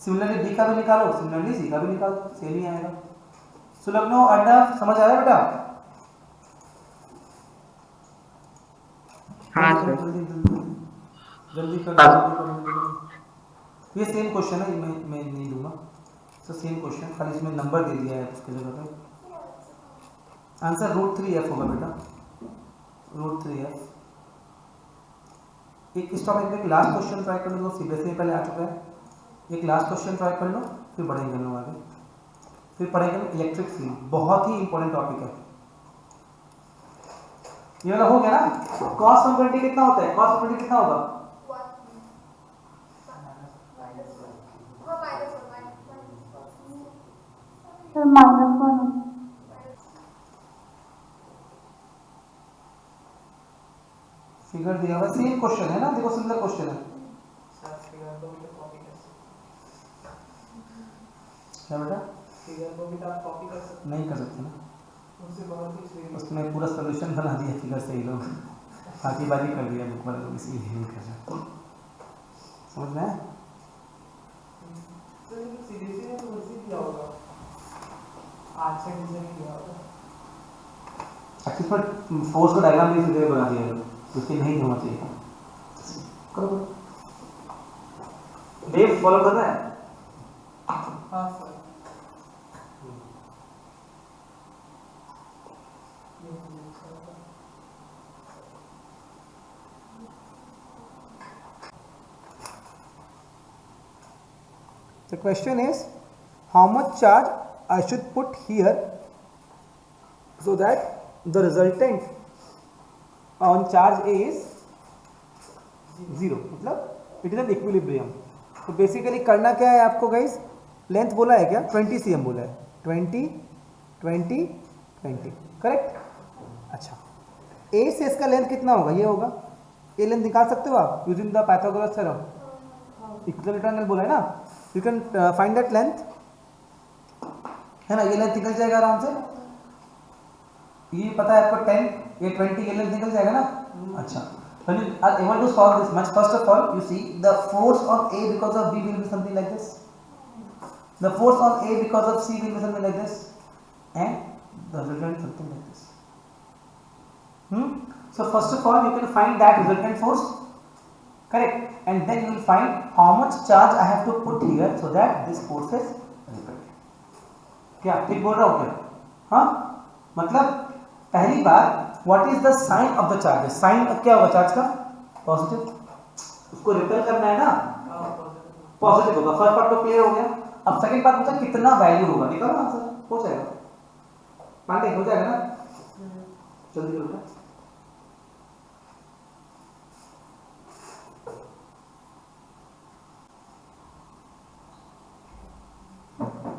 A: सिमिलरली B का भी निकालो, सिमिलरली C का भी निकालो, सेम ही आएगा। सुलग्नो अड्डा समझ आ रहा है बेटा?
C: हाँ सर।
A: जल्दी कर। ये सेम क्वेश्चन है, मैं नहीं दूंगा, तो सेम क्वेश्चन, खाली इसमें नंबर दे दिया है उसके जगह पे। आंसर √3f होगा बेटा, √3f। एक इस टॉपिक में लास्ट क्वेश्चन ट्राई कर लो, सीबीएसई पहले आ चुका है। एक लास्ट क्वेश्चन ट्राई कर लो, फिर बढ़ेंगे हम लोग आगे, फिर पढ़ेंगे इलेक्ट्रिक फील्ड, बहुत ही इंपॉर्टेंट टॉपिक है। ये वाला हो गया ना। cos 120 कितना होता है? cos 120 कितना होगा?
E: सर -1
A: फिगर दिया हुआ, सेम क्वेश्चन है ना, देखो सिमिलर क्वेश्चन है।
B: सर फिगर को भी तो कॉपी कर सकते
A: क्या बेटा?
B: फिगर को भी तो आप कॉपी कर सकते
A: नहीं कर सकते ना,
B: उनसे बहुत ही सेम
A: उसमें पूरा सोल्यूशन बना दिया फिगर से ही लोग, फाकीबाजी कर दिया बुक वाले लोग, इसलिए नहीं कर रहे। समझ में आया?
B: सर ये सीरीज में तो वैसे ही किया होगा, आज से डिजाइन किया होगा।
A: एक्चुअली पर फोर्स का डायग्राम भी फिगर बना दिया है, उसके नहीं होना चाहिए। करो करो। देव फॉलो कर रहा है?
B: हाँ sir
A: The question is, how much charge I should put here so that the resultant on charge A is 0, मतलब it is an equilibrium। तो बेसिकली करना क्या है आपको गाइस, लेंथ बोला है क्या, 20 cm बोला है, 20 20 20, करेक्ट। अच्छा, A से इसका लेंथ कितना होगा, ये होगा, ये लेंथ निकाल सकते हो आप using the Pythagoras theorem, equilateral triangle बोला है ना, you can find that length, है ना, ये लेंथ निकल जाएगा आराम से, ये पता है आपको 10, ये 20, ये लेंथ निकल जाएगा ना। अच्छा, when you are able to solve this much, first of all you see the force on A because of B will be something like this, the force on A because of C will be something like this, and the resultant something like this. So first of all you can find that resultant force, correct, and then you will find how much charge I have to put here so that this force is repelled। क्या ठीक बोल रहा हूँ क्या? हाँ, मतलब पहली बार what is the sign of the charge, sign क्या होगा चार्ज का, पॉजिटिव, उसको रिपेल करना है ना, पॉजिटिव होगा। फर्स्ट पार्ट तो क्लियर हो गया। अब सेकंड पार्ट पूछा कितना वैल्यू होगा, निकालो आंसर, हो जाएगा पांडे, हो जाएगा ना, जल्दी करो बेटा।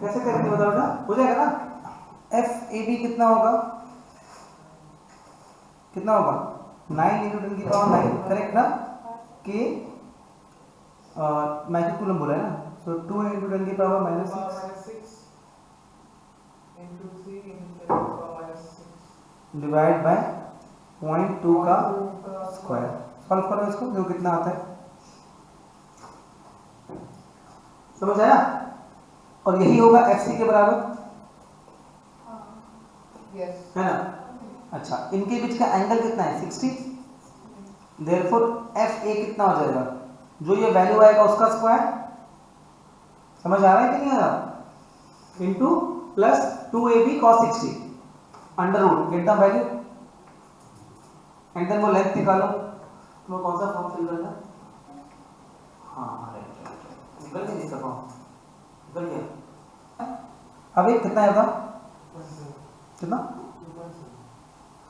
A: कैसे करेंगे बताओ बेटा, हो जाएगा ना। एफ ए बी कितना होगा, कितना होगा, 9 × 10⁹, करेक्ट ना, के मैजिक कूलम बोला है ना, सो 2 × 10⁻⁻6
B: into 3 into 10⁻⁶
A: डिवाइड बाय 0.2 का स्क्वायर। सॉल्व करो इसको, देखो कितना आता है, समझ आया। और यही होगा एफ सी के बराबर,
B: यस
A: है ना। अच्छा, इनके बीच का एंगल कितना है, 60, देयरफॉर एफ ए कितना हो जाएगा, जो ये वैल्यू आएगा उसका स्क्वायर, समझ आ रहा है कि नहीं आ रहा, into plus 2ab cos 60 under root get the value, and then वो लेंथ निकालो। तो कौन सा फॉर्म फिल करना, हाँ राइट, निकल गया इसका फॉर्म, निकल गया। अब ये कितना आएगा, कितना,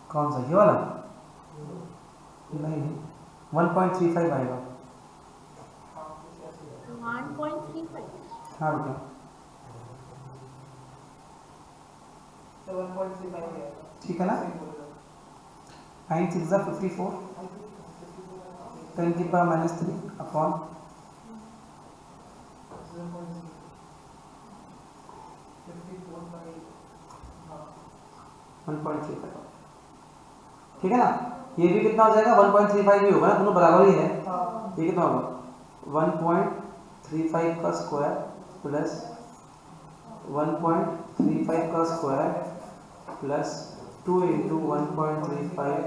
A: कौन सा, ये वाला, नहीं 1.35 आएगा।
D: 1.35।
A: हाँ रुको,
B: 1.35
A: ठीक है ना, 9 6 54, 10⁻³ अपॉन 1.35, ठीक है ना। ये भी कितना हो जाएगा, 1.35 भी होगा ना, दोनों बराबर ही है। ये कितना होगा, 1.35 का स्क्वायर प्लस 1.35 का स्क्वायर प्लस 2 × 1.35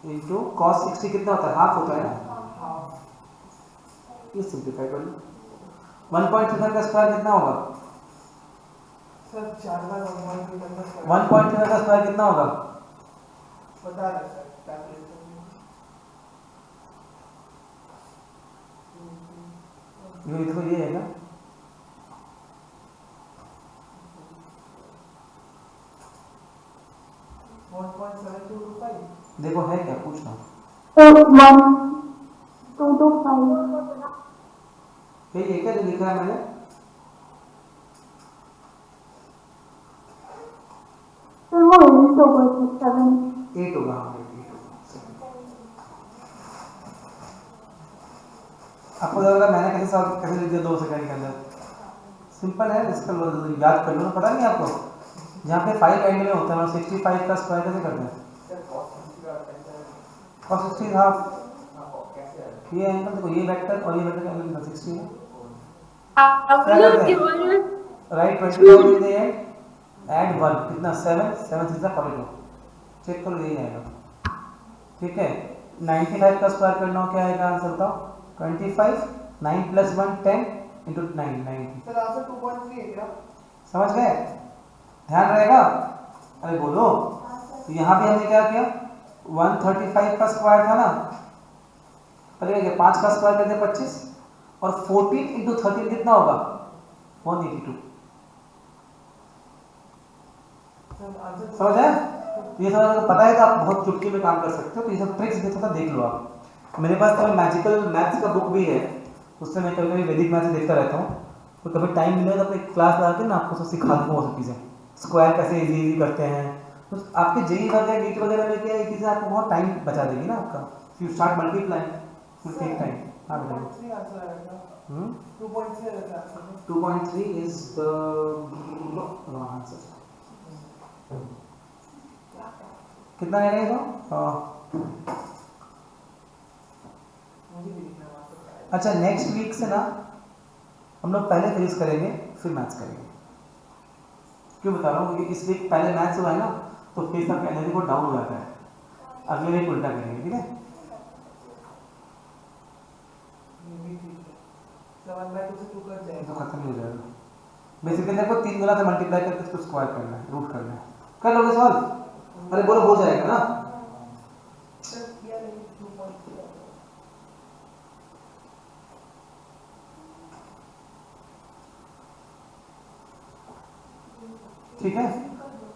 A: इंटू cos 60 कितना होता है, हाफ होता है ना, ये सिंप्लीफाई कर लो। 1.35 का स्क्वायर कितना होगा,
B: सर 4 बार
A: 1.35 का स्क्वायर कितना होगा,
B: बता रहे सर कैलकुलेट
A: ये देखो ये है ना,
B: 1.7225
A: देखो है क्या, पूछ लो।
E: तो 1.225
A: यही है क्या जो लिखा है मैंने?
E: सर वो 8 होगा सर, 7।
A: 8 होगा, हाँ 8 होगा। आपको लगा मैंने कैसे सॉल्व कैसे लिख दिया 2 सेकंड के अंदर? सिंपल है, इसका याद कर लो ना, पता नहीं आपको? जहाँ पे 5 एंगल में होता है 65 का स्क्वायर कैसे करते हैं? cos 60 half. ये एंगल देखो, ये वेक्टर और ये वेक्टर का एंगल 60 है। क्या करते हैं? Right 25 in the end, add 1 कितना 7 7 6 42। चेक करो यही आएगा, ठीक है। 95 का स्क्वायर करना हो, क्या आएगा आंसर बताओ? 25 9 + 1 10 × 9 90।
B: सर आंसर 2.3 है क्या?
A: समझ गए? ध्यान रहेगा? अरे बोलो। तो यहाँ भी हमने क्या किया, 135 का स्क्वायर था ना, पहले क्या 5 का स्क्वायर करते 25 और 14 × 13 कितना होगा? 182। समझ है? ये सब अगर पता है तो आप बहुत चुटकी में काम कर सकते हो। तो ये सब ट्रिक्स देखो, देख लो आप। मेरे पास तो मैजिकल मैथ्स का बुक भी है, उससे मैं कभी कभी वैदिक मैथ्स देखता रहता हूँ। तो कभी टाइम मिलेगा तो अपनी क्लास लगा के ना आपको सब सिखा दूँगा वो सब चीज़ें, स्क्वायर कैसे इजी करते हैं। तो आपके जेई वगैरह नीट वगैरह में क्या ये चीज़ें आपको बहुत टाइम बचा देगी ना आपका। You start multiplying, will take time. हाँ बेटा
B: 2.3 आंसर आएगा। 2.3 आएगा answer.
A: 2.3 is the wrong answer. कितना आएगा ये तो? अच्छा, नेक्स्ट वीक से ना हम लोग पहले फिजिक्स करेंगे फिर मैथ्स करेंगे। क्यों बता रहा हूँ? क्योंकि इस वीक पहले मैथ्स हुआ है ना, तो फेस आपका एनर्जी बहुत डाउन हो जाता है। अगले वीक उल्टा करेंगे, ठीक है? तो खत्म ही हो जाएगा। बेसिकली देखो 3 गुना से मल्टीप्लाई करके इसको स्क्वायर करना है, रूट करना है। कर लोगे सॉल्व? अरे बोलो, हो जाएगा ना? ठीक है।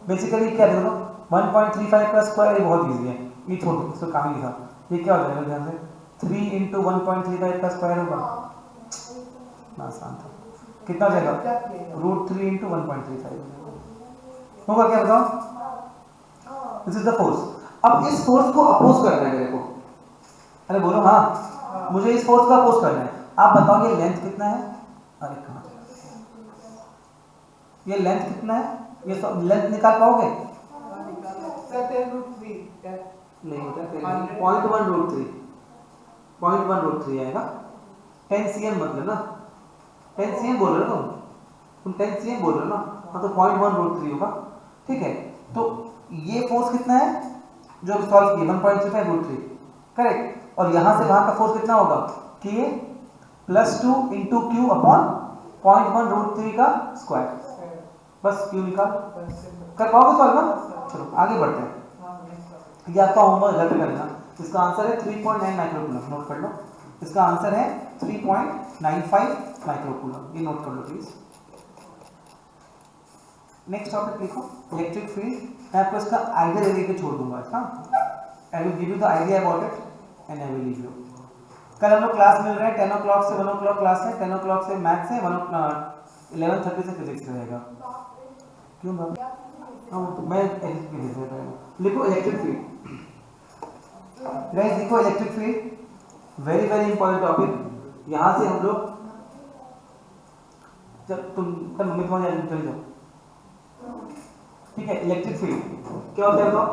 A: बेसिकली क्या देखो, 1.35 का स्क्वायर ये बहुत इजी है, ये छोड़ दो, इसको काम ही लिखा। ये क्या हो जाएगा ध्यान से? 3 × 1.35 का स्क्वायर होगा, आसान था। कितना हो जाएगा? √3 × 1.35 होगा। क्या बताओ? This is the force. अब इस फोर्स को अपोज करना है मेरे को। अरे बोलो हाँ, मुझे इस फोर्स को अपोज करना है। आप बताओ ये लेंथ कितना है? अरे कहाँ चला? ये लेंथ कितना है? ये सब लेंथ निकाल पाओगे?
B: सर 10√3
A: नहीं होता, 0.1√3 0.1√3 आएगा। 10 cm मतलब ना, 10 cm बोल रहे हो तुम 10 cm बोल रहे हो ना, हाँ तो 0.1√3 होगा, ठीक है। तो ये फोर्स कितना है जो अभी सॉल्व किया? 1.35√3, करेक्ट। और यहाँ से वहाँ का फोर्स कितना होगा? K + 2 × Q अपॉन 0.1√3 का स्क्वायर। बस Q निकाल। कर पाओगे सॉल्व ना? चलो आगे बढ़ते हैं। ये आपका होमवर्क घर पे करना। इसका आंसर है 3.9 माइक्रोकूलम, नोट कर लो। इसका आंसर है 3.95 माइक्रोकूलम, ये नोट कर लो प्लीज। नेक्स्ट टॉपिक लिखो, इलेक्ट्रिक फील्ड। मैं आपको इसका आइडिया दे के छोड़ दूंगा इसका। I will give you the idea about it and I will leave you. कल हम लोग क्लास मिल रहे हैं 10 o'clock से 1 o'clock क्लास है, 10 o'clock से मैथ्स है, 11:30 से फिजिक्स रहेगा। क्यों बाबा? मैं लिखो इलेक्ट्रिक फील्ड। गाइस लिखो electric field, very very important topic. यहाँ से हम लोग तुम मम्मी तुम्हारे चले जाओ, ठीक है। इलेक्ट्रिक फील्ड क्या होता है बताओ?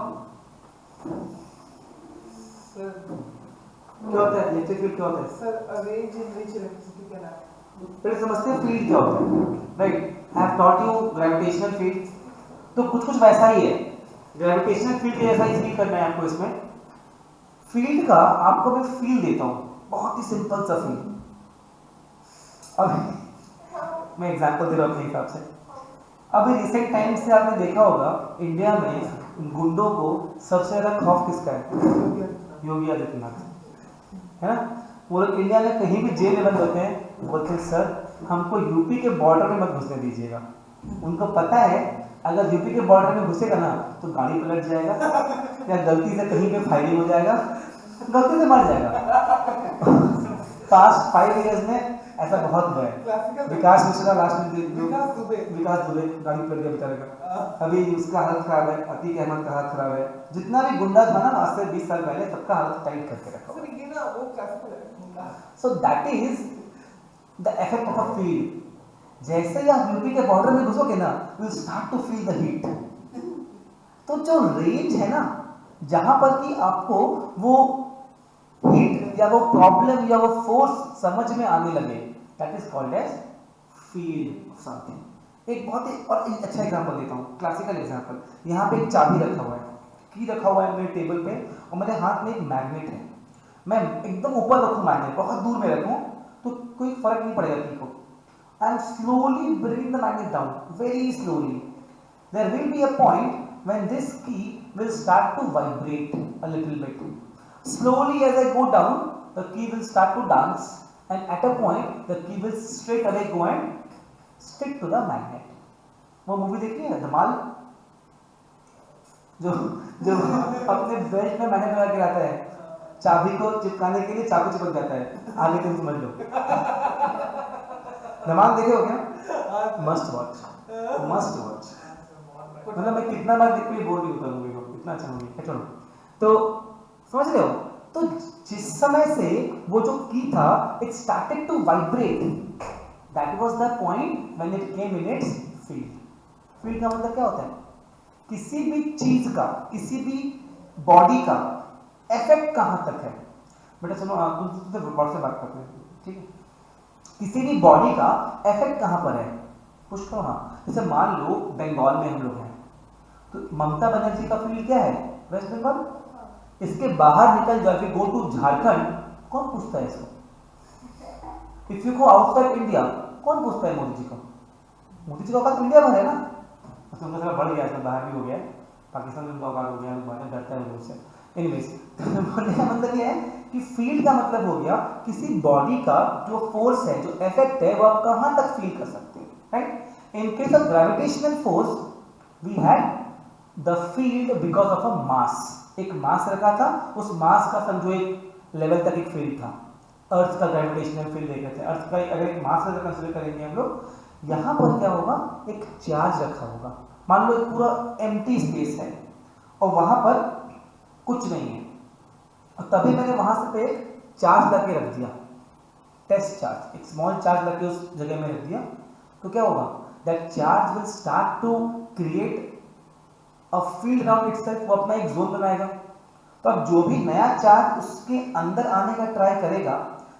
A: क्या होता है इलेक्ट्रिक फील्ड? क्या होता है
B: sir? Range in which electricity can act.
A: पहले समझते हैं फील्ड क्या होता है, right? I have taught you gravitational field. तो कुछ कुछ वैसा ही है, ग्रेविटेशनल फील्ड जैसा ही फील करना है आपको। इसमें फील्ड का आपको मैं फील देता हूँ, बहुत ही सिंपल सा फील। अब मैं एग्जांपल दे रहा हूँ अपने हिसाब से। अभी रिसेंट टाइम से आपने देखा होगा इंडिया में गुंडों को सबसे ज्यादा खौफ किसका है? योगी आदित्यनाथ, है ना? वो लोग इंडिया में कहीं भी जेल में बंद होते हैं, बोलते हैं सर हमको यूपी के बॉर्डर में मत घुसने दीजिएगा, उनको पता है अगर यूपी के बॉर्डर में घुसेगा ना तो गाड़ी पलट जाएगा या गलती से कहीं पे फायरिंग हो जाएगा, गलती से मर जाएगा। पास्ट 5 इयर्स में ऐसा बहुत हुआ है। विकास मिश्रा लास्ट में विकास दुबे गाड़ी पलट गया बेचारे का, अभी उसका हालत खराब है, अतीक अहमद का हालत खराब है। जितना भी गुंडा था ना आज से 20 साल पहले सबका हालत टाइट करके रखा। So that is the effect of a field. जैसे ही आप यूपी के बॉर्डर में घुसोगे ना you start to feel the heat. तो जो रेंज है ना जहां पर कि आपको वो हीट या वो प्रॉब्लम या वो फोर्स समझ में आने लगे, that is called as field of something. एक बहुत ही और एक अच्छा एग्जांपल देता हूँ, क्लासिकल एग्जांपल। यहाँ पे एक चाबी रखा हुआ है, की रखा हुआ है मेरे टेबल पे, और मेरे हाथ में एक मैग्नेट है। मैं एकदम ऊपर रखूँ मैग्नेट, बहुत दूर में रखूँ तो कोई फर्क नहीं पड़ेगा की को। I am slowly bringing the magnet down, very slowly. There will be a point when this key will start to vibrate a little bit. Slowly as I go down, the key will start to dance, and at a point, the key will straight away go and stick to the magnet. वो movie देखी है धमाल, जो जो अपने belt में magnet लगा के लाता है, चाबी को चिपकाने के लिए चाबी चिपक जाता है। आगे तुम समझ लो। धमाल देखे हो क्या? Must watch, must watch. मतलब मैं कितना बार देख के बोर नहीं होता मूवी को, इतना अच्छा मूवी है। चलो तो समझ रहे हो? तो जिस समय से वो जो की था it started to vibrate, that was the point when it came in its field. Field का मतलब क्या होता है? किसी भी चीज का, किसी भी बॉडी का इफेक्ट कहां तक है। बेटा सुनो, आप तुमसे वर्ड से बात करते हैं, ठीक है? किसी भी बॉडी का इफेक्ट कहां पर है? पूछ लो। हाँ, जैसे मान लो बंगाल में हम लोग हैं, तो ममता बनर्जी का फील्ड क्या है? वेस्ट बंगाल। इसके बाहर निकल जाए, फिर गो टू झारखंड, कौन पूछता है इसको? If you go outside India, कौन पूछता है मोदी जी को? मोदी जी का औकात इंडिया में है ना, उनका थोड़ा बढ़ गया, बाहर भी हो गया, पाकिस्तान में उनका औकात हो गया, डरता है लोगों से। एनीवेज, बोलने का मतलब ये है कि फील्ड का मतलब हो गया किसी बॉडी का जो फोर्स है, जो इफेक्ट है, वो आप कहां तक फील कर सकते हैं, right? In case of gravitational force we had the field because of a mass. एक मास रखा था, उस मास का समझो एक लेवल तक एक फील्ड था। अर्थ का ग्रेविटेशनल फील्ड देख रहे थे, अर्थ का अगर एक मास अगर कंसीडर करेंगे हम लोग, यहां पर क्या होगा? एक चार्ज रखा होगा। मान लो एक पूरा एम्प्टी स्पेस है और वहां पर कुछ नहीं है, और तभी मैंने वहां से पे चार्ज लगा के रख दिया, टेस्ट चार्ज, एक स्मॉल चार्ज लगा के उस जगह में रख दिया, तो क्या होगा? That charge will start to create a field around itself. वो अपना एक जोन बनाएगा। तो अब जो भी नया चार्ज उसके अंदर आने का ट्राई करेगा,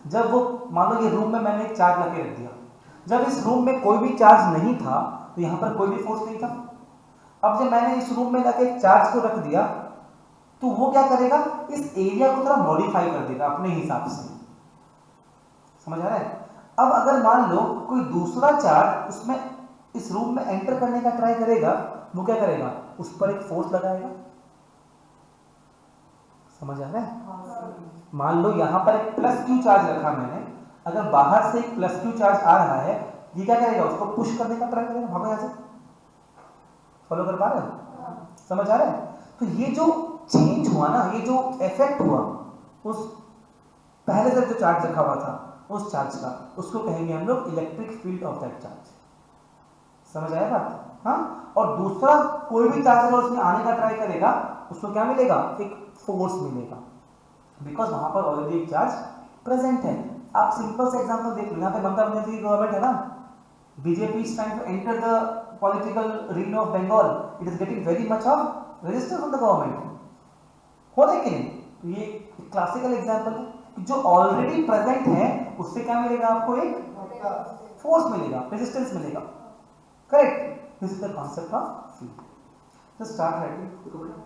A: जब वो मान लो ये रूम में मैंने एक चार्ज लगा के रख दिया, जब इस रूम में कोई भी चार्ज नहीं था तो यहां पर कोई भी फोर्स नहीं था। अब जब मैंने इस रूम में लगा के चार्ज को रख दिया, तो वो क्या करेगा? इस एरिया को थोड़ा मॉडिफाई कर देगा अपने हिसाब से। समझ आ रहा है? अब अगर मान लो कोई दूसरा चार्ज उसमें इस रूम में एंटर करने का ट्राई करेगा, वो क्या करेगा? उस पर एक फोर्स लगाएगा। समझ आ रहा है? मान लो यहां पर एक प्लस क्यू चार्ज रखा मैंने, अगर बाहर से एक प्लस क्यू चार्ज आ रहा है, ये क्या करेगा? उसको पुश करने का ट्राई करेगा, भागो यहां से। फॉलो कर पा रहे हो? समझ आ रहा है? तो ये जो चेंज हुआ ना, ये जो इफेक्ट हुआ उस पहले से जो चार्ज रखा हुआ था उस चार्ज का, उसको कहेंगे हम लोग electric field of that charge. समझ आया बात? हाँ। और दूसरा कोई भी चार्ज अगर उसमें आने का ट्राई करेगा, उसको क्या मिलेगा? एक फोर्स मिलेगा, बिकॉज वहां पर ऑलरेडी एक चार्ज प्रेजेंट है। आप सिंपल से एग्जांपल देख लो, यहाँ पे ममता बनर्जी की गवर्नमेंट है ना, BJP is trying to enter the political reign of Bengal, it is getting very much of resistance from the government. हो रहा है कि नहीं? ये क्लासिकल एग्जांपल है कि जो ऑलरेडी प्रेजेंट है उससे क्या मिलेगा? आपको एक फोर्स मिलेगा, रेजिस्टेंस मिलेगा। Correct? This is the concept of field. Just start writing.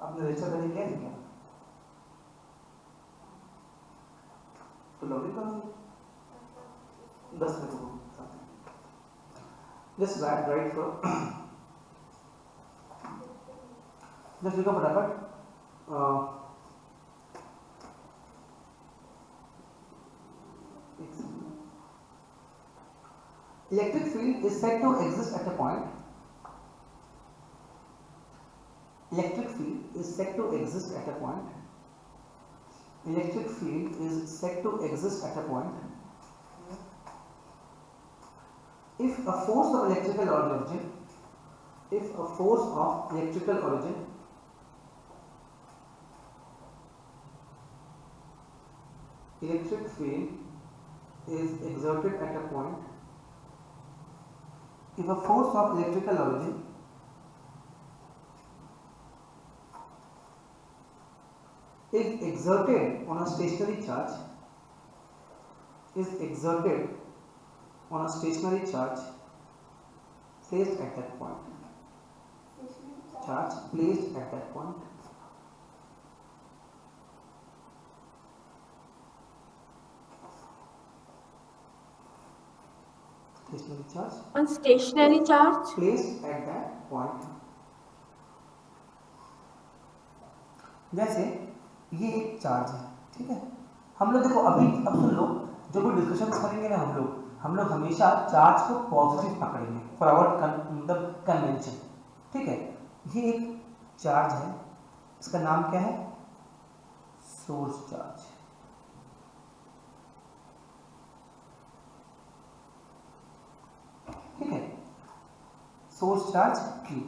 A: आपने रजिस्टर करने क्या है? तो logical 10 minute just write for just लिखो फटाफट Electric field is said to exist at a point. Electric field is said to exist at a point. Electric field is said to exist at a point if a force of electrical origin, electric field is exerted at a point if a force of electrical origin is exerted on a stationary charge, placed at that point. Charge placed at that point. Stationary charge
D: On stationary charge.
A: placed at that point. जैसे ये एक charge है, ठीक है। हम लोग देखो अभी अब सुन लो, जो भी डिस्कशन करेंगे ना हम लोग हमेशा चार्ज को पॉजिटिव पकड़ेंगे फॉर आवर मतलब कन्वेंशन, ठीक है। ये एक चार्ज है, इसका नाम क्या है? Source charge. ठीक है, सोर्स चार्ज Q।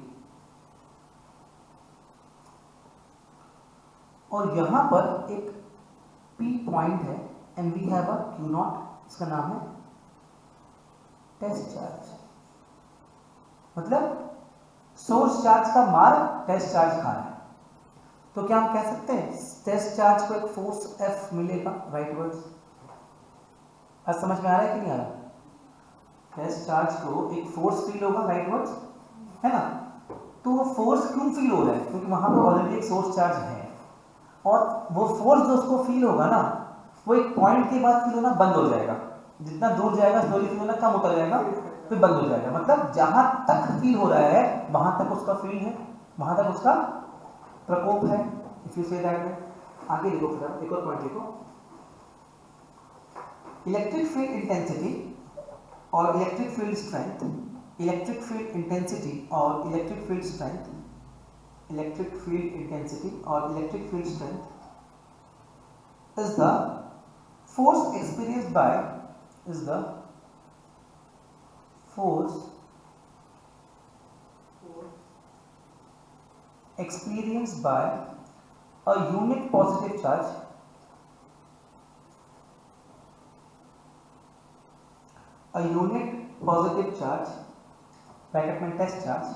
A: और यहां पर एक P पॉइंट है and we have a Q naught, इसका नाम है टेस्ट चार्ज। मतलब सोर्स चार्ज का मार टेस्ट चार्ज खा रहा है, तो क्या हम कह सकते हैं टेस्ट चार्ज को एक फोर्स F मिलेगा राइटवर्ड्स। आज समझ में आ रहा है कि नहीं आ रहा? टेस्ट चार्ज को एक फोर्स फील होगा राइटवर्ड्स, है ना। तो वो फोर्स क्यों फील हो रहा है? क्योंकि वहां पे ऑलरेडी एक सोर्स चार्ज है, और वो फोर्स जो उसको फील होगा ना, वो एक पॉइंट के बाद फील होना बंद हो जाएगा। जितना दूर जाएगा स्लोली फील होना कम होता जाएगा, फिर बंद हो जाएगा। मतलब जहां तक फील हो रहा है वहां तक उसका फील है, वहां तक उसका प्रकोप है। इफ यू से दैट, आगे देखो, फिर एक और पॉइंट देखो, इलेक्ट्रिक फील्ड इंटेंसिटी और electric field strength, electric field intensity और electric field strength, electric field intensity or electric field strength is the force experienced by a unit positive charge, bracket में test charge,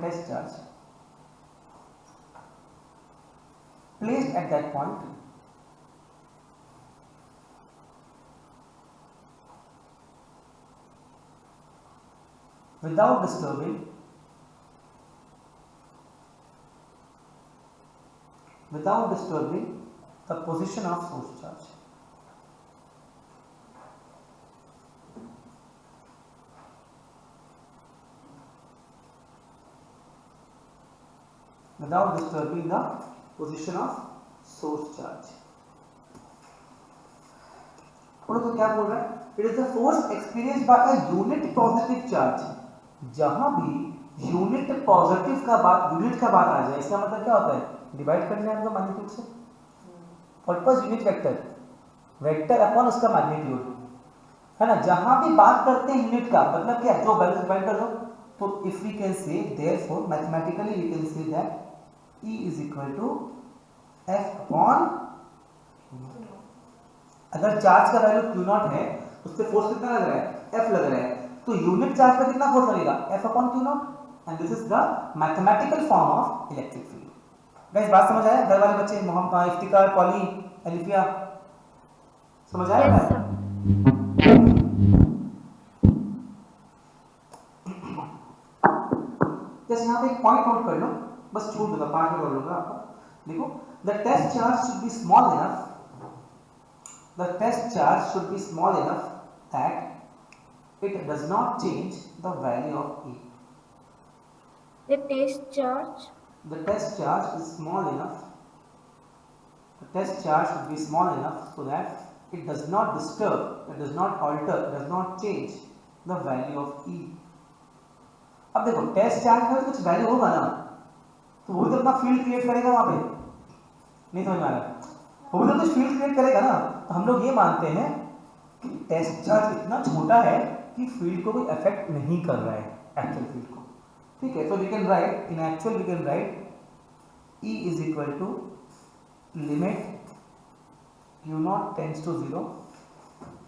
A: test charge placed at that point without disturbing the position of source charge. Without disturbing the position of source charge. और तो क्या बोल रहा है? It is the force experienced by a unit positive charge. जहां भी unit positive का बात आ जाए, इसका मतलब क्या होता है? डिवाइड करना है उसका मैग्नीट्यूड से। पर्पस यूनिट वेक्टर अपॉन उसका मैग्नीट्यूड, है ना। जहां भी बात करते हैं यूनिट का मतलब क्या? जो वैल्यू डिवाइड कर दो। तो if we can say therefore mathematically we can say that E is equal to F upon Q naught। अगर चार्ज का वैल्यू Q नॉट है, उस पे फोर्स कितना लग रहा है? F लग रहा है। तो यूनिट चार्ज पे कितना फोर्स लगेगा? F upon Q not. And this is the mathematical form of electric field. Guys बात समझ आया? घर वाले बच्चे मोहम्मद, इफ्तिकार, पॉली, अलिफिया, समझ आया?
D: Yes, sir.
A: जैसे यहाँ पे एक पॉइंट नोट कर लो, बस छोड़ दूंगा, पार्ट में कर लूंगा आपको। देखो, the test charge should be small enough that it does not change the value of E.
D: The test charge.
A: The test charge is small enough. The test charge should be small enough so that it does not disturb, it does not alter, it does not change the value of E. अब देखो test charge में तो कुछ value होगा ना, तो वो भी तो अपना फील्ड क्रिएट करेगा वहां पे, नहीं समझ में आ रहा, वो भी तो कुछ फील्ड क्रिएट करेगा ना। तो हम लोग ये मानते हैं कि टेस्ट चार्ज इतना छोटा है कि फील्ड को कोई अफेक्ट नहीं कर रहा है एक्चुअल फील्ड को, ठीक है। So we can write in actual, we can write E is equal to limit Q naught tends to 0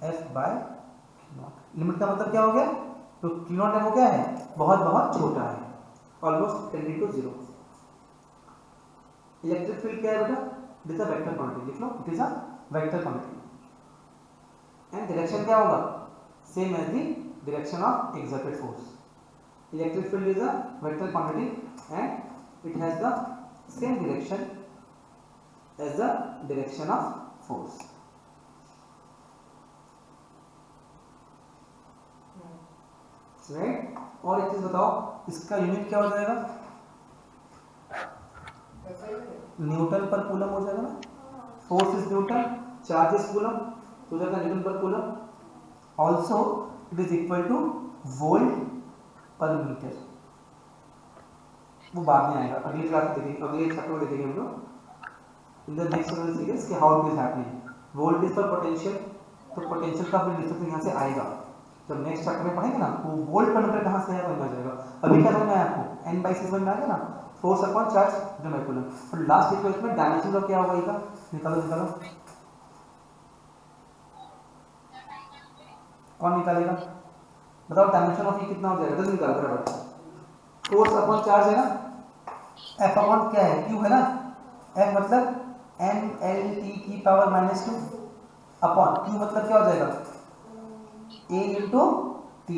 A: F by Q naught. Limit का मतलब क्या हो गया, तो Q नॉट है वो क्या है, बहुत बहुत छोटा है, almost tending to 0। Electric field क्या है बेटा, it is a vector quantity, लिख लो it is a vector quantity. And direction क्या होगा, same as the direction of exerted force. Electric field is a vector quantity and it has the same direction as the direction of force. Right, और एक चीज बताओ, इसका unit क्या हो जाएगा, न्यूटन पर कूलम हो जाएगा ना। Force is Newton, charge is coulomb, तो हो जाएगा न्यूटन पर coulomb. Also it is equal two volt पर मीटर। वो बाद में आएगा, अगली क्लास में देखेंगे, अगले चैप्टर में देखेंगे हम लोग इन द नेक्स्ट सीक्वेंस कि how it is happening. Volt is for potential, तो पोटेंशियल का फिर डिस्ट्रीब्यूशन यहाँ से आएगा, जब नेक्स्ट चैप्टर में पढ़ेंगे ना, वो वोल्ट पर मीटर कहाँ से आया समझ जाएगा। अभी क्या समझ में आया आपको, n/c समझ में आ गया ना, फोर्स अपॉन चार्ज जो मैं कूलम। और लास्ट इक्वेशन में डायमेंशन का क्या होगा, इसका निकालो निकालो, कौन निकालेगा बताओ, डायमेंशन ऑफ ई कितना हो जाएगा, जल्दी निकालो बराबर। फोर्स अपॉन चार्ज है ना, F अपॉन क्या है, Q है ना, F मतलब mLT की पावर -2 अपॉन Q मतलब क्या हो जाएगा, A इंटू T।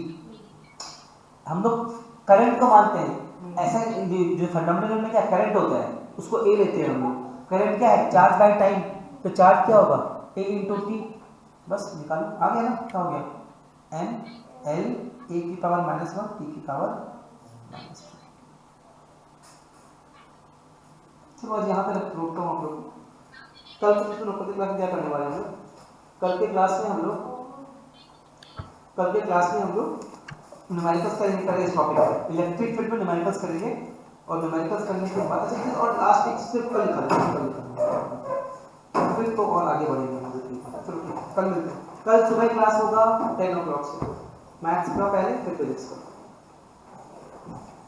A: हम लोग करंट को मानते हैं, ऐसा जो फंडामेंटल में क्या करंट होता है उसको A लेते हैं हम लोग। करंट क्या है, चार्ज बाय टाइम, तो चार्ज क्या होगा A इंटू T, बस निकालो, आ गया ना, क्या हो गया, mL A की पावर -1 T की पावर -2। चलो आज यहाँ पे रोकता हूँ आप लोग, कल से सुनो कल की क्लास में क्या करने वाले हैं। कल के क्लास में हम लोग न्यूमेरिकल्स करेंगे, करेंगे इस टॉपिक पे, इलेक्ट्रिक फील्ड में न्यूमेरिकल्स करेंगे। और न्यूमेरिकल्स करने के बाद अच्छा चीज, और लास्ट एक सिर्फ कल लिखा फिर तो और आगे बढ़ेंगे। चलो कल मिलते हैं, कल सुबह क्लास होगा 10 o'clock से, मैथ्स का पहले फिर फिजिक्स का।